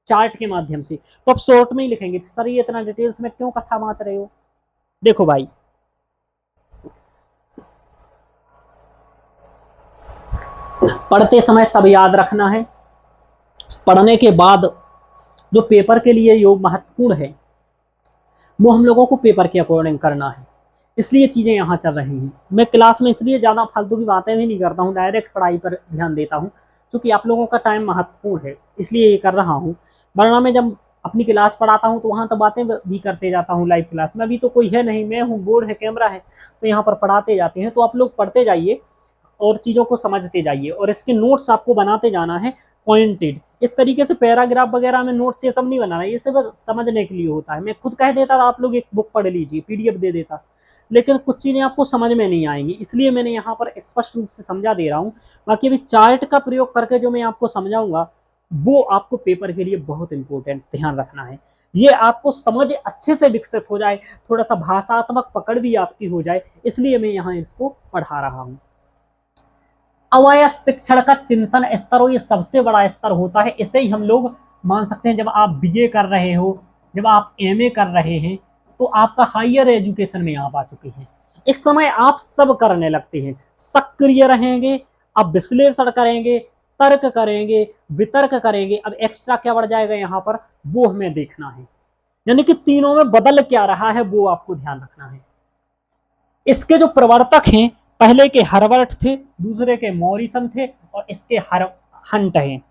चार्ट के माध्यम से, तो आप शॉर्ट में ही लिखेंगे। सर ये इतना डिटेल्स में क्यों कथा बांच रहे हो? देखो भाई, पढ़ते समय सब याद रखना है। पढ़ने के बाद जो पेपर के लिए योग महत्वपूर्ण है वो हम लोगों को पेपर के अकॉर्डिंग करना है, इसलिए चीजें यहाँ चल रही हैं। मैं क्लास में इसलिए ज्यादा फालतू की बातें भी नहीं करता हूँ, डायरेक्ट पढ़ाई पर ध्यान देता हूँ, क्योंकि आप लोगों का टाइम महत्वपूर्ण है, इसलिए ये कर रहा हूँ। वरना मैं जब अपनी क्लास पढ़ाता हूँ तो वहाँ तो बातें भी करते जाता हूँ लाइव क्लास में। अभी तो कोई है नहीं, मैं हूँ, बोर्ड है, कैमरा है, तो यहाँ पर पढ़ाते जाते हैं। तो आप लोग पढ़ते जाइए और चीज़ों को समझते जाइए, और इसके नोट्स आपको बनाते जाना है पॉइंटेड। इस तरीके से पैराग्राफ वगैरह में नोट्स ये सब नहीं बनाना, ये सिर्फ समझने के लिए होता है। मैं खुद कह देता था आप लोग एक बुक पढ़ लीजिए, पीडीएफ दे देता, लेकिन कुछ चीज़ें आपको समझ में नहीं आएंगी, इसलिए मैंने यहाँ पर स्पष्ट रूप से समझा दे रहा हूँ। बाकी अभी चार्ट का प्रयोग करके जो मैं आपको समझाऊंगा वो आपको पेपर के लिए बहुत इंपॉर्टेंट ध्यान रखना है। ये आपको समझ अच्छे से विकसित हो जाए, थोड़ा सा भाषात्मक पकड़ भी आपकी हो जाए, इसलिए मैं यहाँ इसको पढ़ा रहा हूँ। अब आया शिक्षण का चिंतन स्तर, ये सबसे बड़ा स्तर होता है। इसे ही हम लोग मान सकते हैं, जब आप बीए कर रहे हो, जब आप एमए कर रहे हैं, तो आपका हायर एजुकेशन में आप आ चुके हैं। इस समय आप सब करने लगते हैं, सक्रिय रहेंगे, अब विश्लेषण करेंगे, तर्क करेंगे, वितर्क करेंगे। अब एक्स्ट्रा क्या बढ़ जाएगा यहाँ पर, वो हमें देखना है। यानी कि तीनों में बदल क्या रहा है वो आपको ध्यान रखना है। इसके जो प्रवर्तक हैं, पहले के हर्बर्ट थे, दूसरे के मॉरिसन थे, और इसके हंट हैं।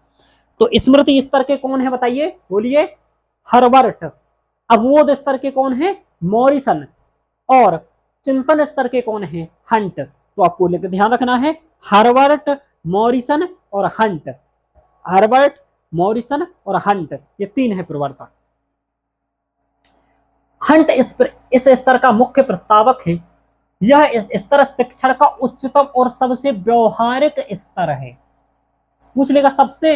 तो स्मृति स्तर के कौन है बताइए, बोलिए? हर्बर्ट। अवबोध स्तर के कौन है? मॉरिसन। और चिंतन स्तर के कौन है? हंट। तो आपको ध्यान रखना है, हर्बर्ट, मॉरिसन और हंट। हर्बर्ट, मॉरिसन और हंट, ये तीन है प्रवर्तक। हंट इस स्तर का मुख्य प्रस्तावक है। यह इस स्तर शिक्षण का उच्चतम और सबसे व्यवहारिक स्तर है। पूछ लेगा सबसे,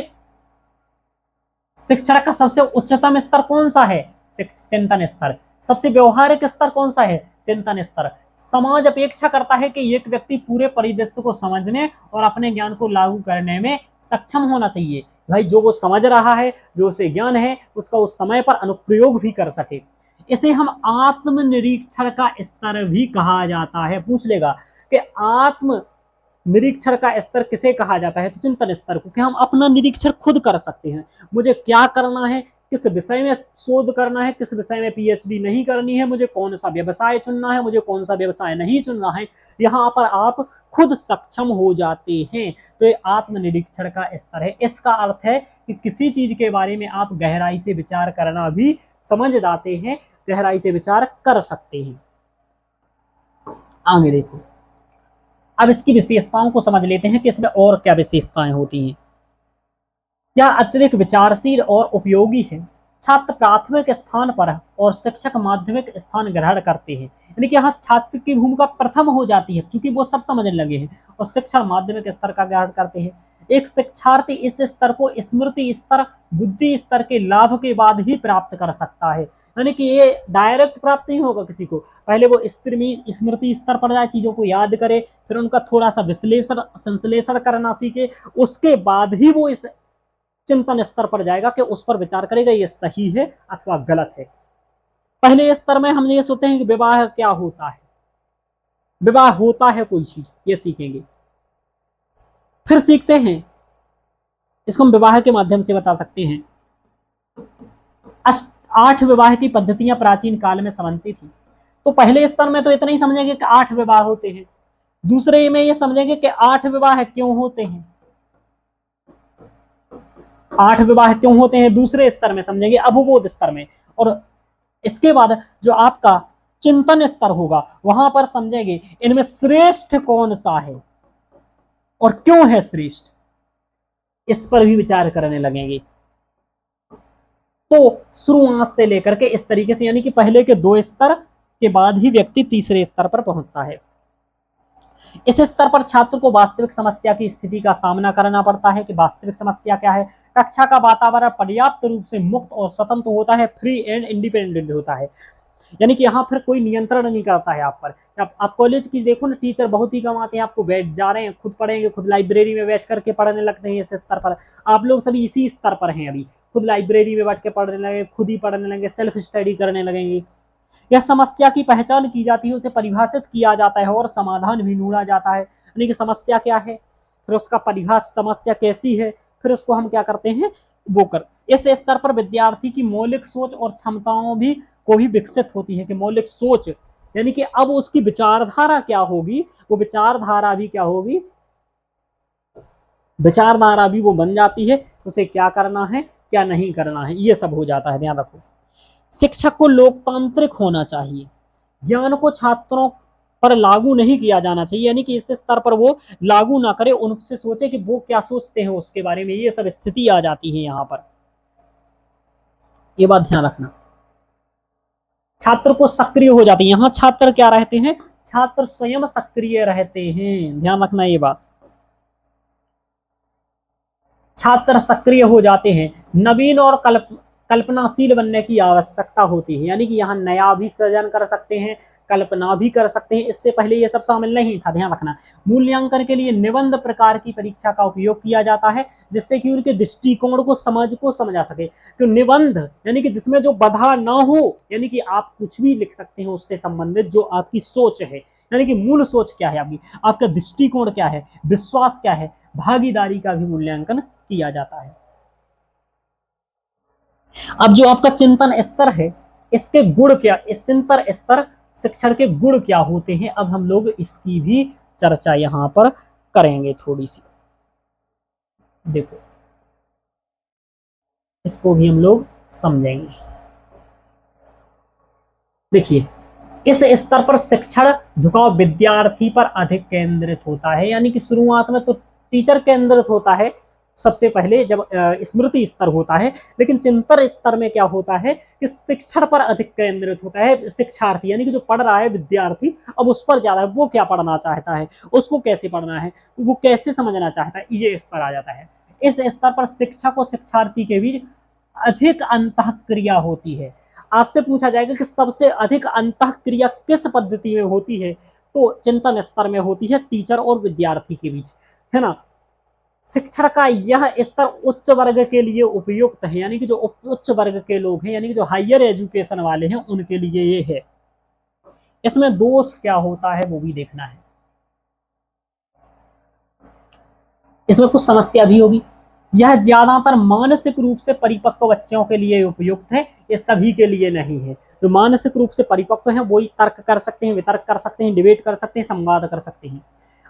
शिक्षण का सबसे उच्चतम स्तर कौन सा है? चिंतन स्तर। सबसे व्यवहारिक स्तर कौन सा है? चिंतन स्तर। समाज अपेक्षा करता है कि एक व्यक्ति पूरे परिदृश्य को समझने और अपने ज्ञान को लागू करने में सक्षम होना चाहिए। भाई जो वो समझ रहा है, जो उसे ज्ञान है, उसका उस समय पर अनुप्रयोग भी कर सके। इसे हम आत्मनिरीक्षण का स्तर भी कहा जाता है। पूछ लेगा कि आत्म निरीक्षण का स्तर किसे कहा जाता है? तो चिंतन स्तर को, कि हम अपना निरीक्षण खुद कर सकते हैं। मुझे क्या करना है, किस विषय में शोध करना है, किस विषय में पीएचडी नहीं करनी है, मुझे कौन सा व्यवसाय चुनना है, मुझे कौन सा व्यवसाय नहीं चुनना है, यहाँ पर आप खुद सक्षम हो जाते हैं। तो ये आत्मनिरीक्षण का स्तर है। इसका अर्थ है कि किसी चीज के बारे में आप गहराई से विचार करना भी समझ जाते हैं, गहराई से विचार कर सकते हैं। आगे देखो, अब इसकी विशेषताओं को समझ लेते हैं कि इसमें और क्या विशेषताएं होती हैं। यह अत्यधिक विचारशील और उपयोगी है। छात्र प्राथमिक स्थान पर और शिक्षक माध्यमिक स्थान ग्रहण करते हैं, यानी कि यहाँ छात्र की भूमिका प्रथम हो जाती है, क्योंकि वो सब समझने लगे हैं, और शिक्षक माध्यमिक स्तर का ग्रहण करते हैं। एक शिक्षार्थी इस स्तर को स्मृति स्तर, बुद्धि स्तर के लाभ के बाद ही प्राप्त कर सकता है। यानी कि ये डायरेक्ट प्राप्त नहीं होगा किसी को, पहले वो स्मृति स्तर पर जाए, चीजों को याद करे, फिर उनका थोड़ा सा विश्लेषण संश्लेषण करना सीखे, उसके बाद ही वो इस चिंतन स्तर पर जाएगा कि उस पर विचार करेगा ये सही है अथवा गलत है। पहले स्तर में हम ये सोचते हैं कि विवाह क्या होता है, विवाह होता है कोई चीज, ये सीखेंगे। फिर सीखते हैं, इसको हम विवाह के माध्यम से बता सकते हैं। 8 विवाह की पद्धतियां प्राचीन काल में समन्वित थी। तो पहले स्तर में तो इतना ही समझेंगे कि 8 विवाह होते हैं। दूसरे में ये समझेंगे कि 8 विवाह क्यों होते हैं, 8 विवाह क्यों होते हैं, दूसरे स्तर में समझेंगे, अवबोध स्तर में। और इसके बाद जो आपका चिंतन स्तर होगा वहां पर समझेंगे इनमें श्रेष्ठ कौन सा है और क्यों है श्रेष्ठ, इस पर भी विचार करने लगेंगे। तो शुरुआत से लेकर के इस तरीके से, यानी कि पहले के 2 स्तर के बाद ही व्यक्ति तीसरे स्तर पर पहुंचता है। इस स्तर पर छात्र को वास्तविक समस्या की स्थिति का सामना करना पड़ता है कि वास्तविक समस्या क्या है। कक्षा का वातावरण पर्याप्त रूप से मुक्त और स्वतंत्र होता है, फ्री एंड इंडिपेंडेंट होता है, यानी कि यहाँ फिर कोई नियंत्रण नहीं करता है आप पर। आप कॉलेज की देखो ना, टीचर बहुत ही कम आते हैं, आपको बैठ जा रहे हैं, खुद पढ़ेंगे, खुद लाइब्रेरी में बैठ करके पढ़ने लगते हैं। इस स्तर पर आप लोग सभी इसी स्तर पर हैं, अभी खुद लाइब्रेरी में बैठ के पढ़ने लगे, खुद ही पढ़ने लगे, सेल्फ स्टडी करने लगेंगे। यह समस्या की पहचान की जाती है, उसे परिभाषित किया जाता है और समाधान भी ढूंढा जाता है, यानी कि समस्या क्या है, फिर उसका परिभाष, समस्या कैसी है, फिर उसको हम क्या करते हैं वो कर। इस स्तर पर विद्यार्थी की मौलिक सोच और क्षमताओं भी को भी विकसित होती है कि मौलिक सोच, यानी कि अब उसकी विचारधारा क्या होगी, वो विचारधारा भी क्या होगी, विचारधारा भी वो बन जाती है, उसे क्या करना है क्या नहीं करना है, ये सब हो जाता है। ध्यान रखो, शिक्षक को लोकतांत्रिक होना चाहिए, ज्ञान को छात्रों पर लागू नहीं किया जाना चाहिए, यानी कि इस स्तर पर वो लागू ना करे, उनसे सोचे कि वो क्या सोचते हैं उसके बारे में, ये सब स्थिति आ जाती है यहाँ पर, ये बात ध्यान रखना। छात्र को सक्रिय हो जाती है, यहाँ छात्र क्या रहते हैं, छात्र स्वयं सक्रिय रहते हैं, ध्यान रखना ये बात, छात्र सक्रिय हो जाते हैं। नवीन और कल्पनाशील बनने की आवश्यकता होती है, यानी कि यहाँ नया भी सृजन कर सकते हैं, कल्पना भी कर सकते हैं, इससे पहले ये सब शामिल नहीं था, ध्यान रखना। मूल्यांकन के लिए निबंध प्रकार की परीक्षा का उपयोग किया जाता है, जिससे कि उनके दृष्टिकोण को समझा सके। तो निबंध यानी कि जिसमें जो बाधा ना हो, यानी कि आप कुछ भी लिख सकते हैं उससे संबंधित, जो आपकी सोच है, यानी कि मूल सोच क्या है आपकी, आपका दृष्टिकोण क्या है, विश्वास क्या है, भागीदारी का भी मूल्यांकन किया जाता है। अब जो आपका चिंतन स्तर है, इसके गुण क्या, इस चिंतन स्तर शिक्षण के गुण क्या होते हैं, अब हम लोग इसकी भी चर्चा यहां पर करेंगे थोड़ी सी। देखो, इसको भी हम लोग समझेंगे। देखिए, इस स्तर पर शिक्षण झुकाव विद्यार्थी पर अधिक केंद्रित होता है, यानी कि शुरुआत में तो टीचर केंद्रित होता है सबसे पहले, जब स्मृति स्तर होता है, लेकिन चिंतन स्तर में क्या होता है कि शिक्षण पर अधिक केंद्रित होता है शिक्षार्थी, यानी कि जो पढ़ रहा है विद्यार्थी, अब उस पर ज्यादा, वो क्या पढ़ना चाहता है, उसको कैसे पढ़ना है, वो कैसे समझना चाहता है, ये इस पर आ जाता है। इस स्तर पर शिक्षक और शिक्षार्थी के बीच अधिक अंतःक्रिया होती है। आपसे पूछा जाएगा कि सबसे अधिक अंतःक्रिया किस पद्धति में होती है, तो चिंतन स्तर में होती है, टीचर और विद्यार्थी के बीच, है ना। शिक्षण का यह स्तर उच्च वर्ग के लिए उपयुक्त है, यानी कि जो उच्च वर्ग के लोग हैं, यानी कि जो हायर एजुकेशन वाले हैं, उनके लिए ये है। इसमें दोष क्या होता है वो भी देखना है, इसमें कुछ समस्या भी होगी। यह ज्यादातर मानसिक रूप से परिपक्व बच्चों के लिए उपयुक्त है, ये सभी के लिए नहीं है। जो मानसिक रूप से परिपक्व हैं वही तर्क कर सकते हैं, वितर्क कर सकते हैं, डिबेट कर सकते हैं, संवाद कर सकते हैं।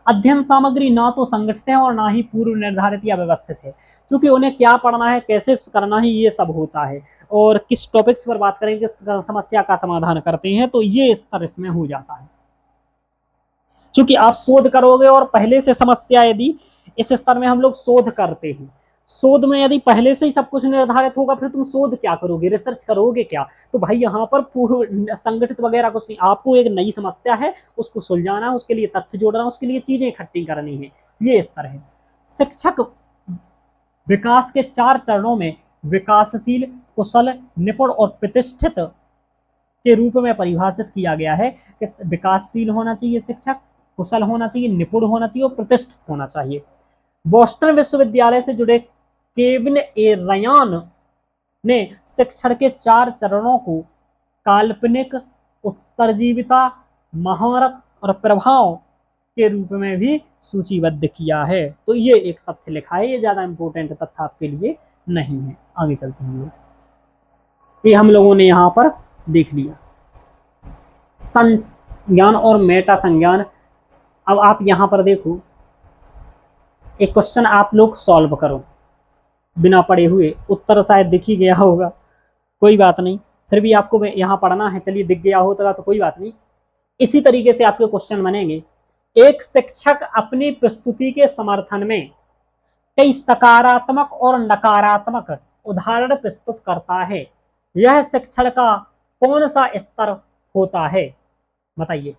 अध्ययन सामग्री ना तो संगठित है और ना ही पूर्व निर्धारित या व्यवस्थित है, क्योंकि उन्हें क्या पढ़ना है, कैसे करना है, ये सब होता है, और किस टॉपिक्स पर बात करें, किस समस्या का समाधान करते हैं, तो ये स्तर इसमें हो जाता है। क्योंकि आप शोध करोगे और पहले से समस्या, यदि इस स्तर में हम लोग शोध करते हैं, शोध में यदि पहले से ही सब कुछ निर्धारित होगा, फिर तुम शोध क्या करोगे, रिसर्च करोगे क्या, तो भाई यहाँ पर पूर्व संगठित वगैरह कुछ नहीं, आपको एक नई समस्या है, उसको सुलझाना है, उसके लिए तथ्य जोड़ना, उसके लिए चीजें इकट्ठी करनी है, ये स्तर है। शिक्षक विकास के 4 चरणों में विकासशील, कुशल, निपुण और प्रतिष्ठित के रूप में परिभाषित किया गया है कि विकासशील होना चाहिए शिक्षक, कुशल होना चाहिए, निपुण होना चाहिए और प्रतिष्ठित होना चाहिए। बोस्टन विश्वविद्यालय से जुड़े केविन ए रयान ने शिक्षण के 4 चरणों को काल्पनिक, उत्तरजीविता, महारत और प्रभाव के रूप में भी सूचीबद्ध किया है। तो ये एक तथ्य लिखा है, ये ज्यादा इंपॉर्टेंट तथ्य आपके लिए नहीं है। आगे चलते हैं हम लोग, ये हम लोगों ने यहाँ पर देख लिया संज्ञान और मेटा संज्ञान। अब आप यहाँ पर देखो, एक क्वेश्चन आप लोग सॉल्व करो बिना पढ़े हुए, उत्तर शायद दिख ही गया होगा, कोई बात नहीं, फिर भी आपको यहाँ पढ़ना है। चलिए दिख गया होगा तो कोई बात नहीं। इसी तरीके से आपके क्वेश्चन बनेंगे। एक शिक्षक अपनी प्रस्तुति के समर्थन में कई सकारात्मक और नकारात्मक उदाहरण प्रस्तुत करता है, यह शिक्षण का कौन सा स्तर होता है, बताइए।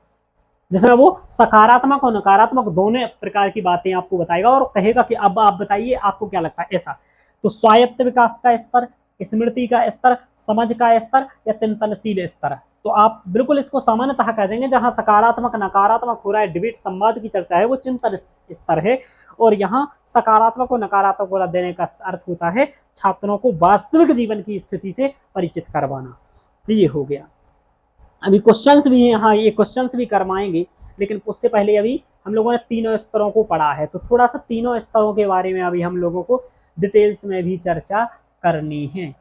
जिसमें वो सकारात्मक और नकारात्मक दोनों प्रकार की बातें आपको बताएगा और कहेगा कि अब आप बताइए आपको क्या लगता है ऐसा। तो स्वायत्त विकास का स्तर, स्मृति का स्तर, समझ का स्तर या चिंतनशील स्तर। तो आप बिल्कुल इसको सामान्यतः कह देंगे, जहां सकारात्मक नकारात्मक हो रहा है, डिबेट संवाद की चर्चा है, वो चिंतन स्तर है। और यहाँ सकारात्मक और नकारात्मक को देने का अर्थ होता है छात्रों को वास्तविक जीवन की स्थिति से परिचित करवाना। ये हो गया। अभी क्वेश्चंस भी यहाँ, ये क्वेश्चंस भी करवाएंगे, लेकिन उससे पहले अभी हम लोगों ने तीनों स्तरों को पढ़ा है, तो थोड़ा सा तीनों स्तरों के बारे में अभी हम लोगों को डिटेल्स में भी चर्चा करनी है।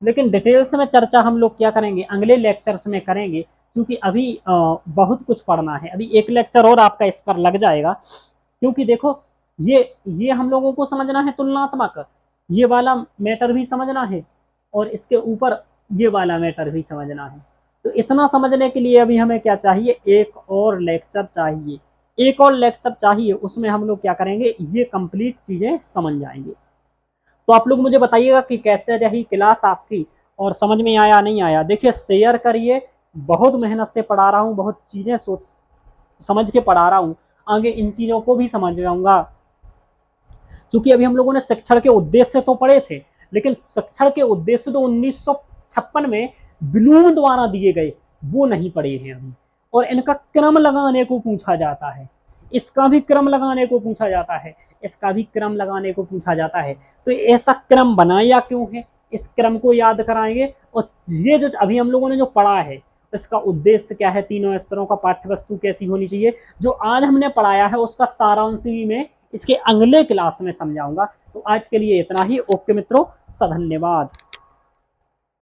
लेकिन डिटेल्स में चर्चा हम लोग क्या करेंगे, अगले लेक्चर्स में करेंगे, क्योंकि अभी बहुत कुछ पढ़ना है। अभी एक लेक्चर और आपका इस पर लग जाएगा, क्योंकि देखो ये हम लोगों को समझना है तुलनात्मक, ये वाला मैटर भी समझना है और इसके ऊपर ये वाला मैटर भी समझना है। तो इतना समझने के लिए अभी हमें क्या चाहिए, एक और लेक्चर चाहिए, एक और लेक्चर चाहिए। उसमें हम लोग क्या करेंगे, ये कंप्लीट चीजें समझ जाएंगे। तो आप लोग मुझे बताइएगा कि कैसे रही क्लास आपकी और समझ में आया नहीं आया। देखिए शेयर करिए, बहुत मेहनत से पढ़ा रहा हूँ, बहुत चीजें सोच समझ के पढ़ा रहा हूँ, आगे इन चीजों को भी समझ जाऊंगा। क्योंकि अभी हम लोगों ने शिक्षण के उद्देश्य तो पढ़े थे, लेकिन शिक्षण के उद्देश्य तो 1956 में ब्लूम द्वारा दिए गए, वो नहीं पढ़े हैं अभी। और इनका क्रम लगाने को पूछा जाता है, इसका भी क्रम लगाने को पूछा जाता है, इसका भी क्रम लगाने को पूछा जाता है। तो ऐसा क्रम बनाया क्यों है, इस क्रम को याद कराएंगे। और ये जो अभी हम लोगों ने जो पढ़ा है, इसका उद्देश्य क्या है, तीनों स्तरों का पाठ्य वस्तु कैसी होनी चाहिए, जो आज हमने पढ़ाया है उसका सारांश भी मैं इसके अगले क्लास में समझाऊंगा। तो आज के लिए इतना ही। ओके मित्रों, धन्यवाद।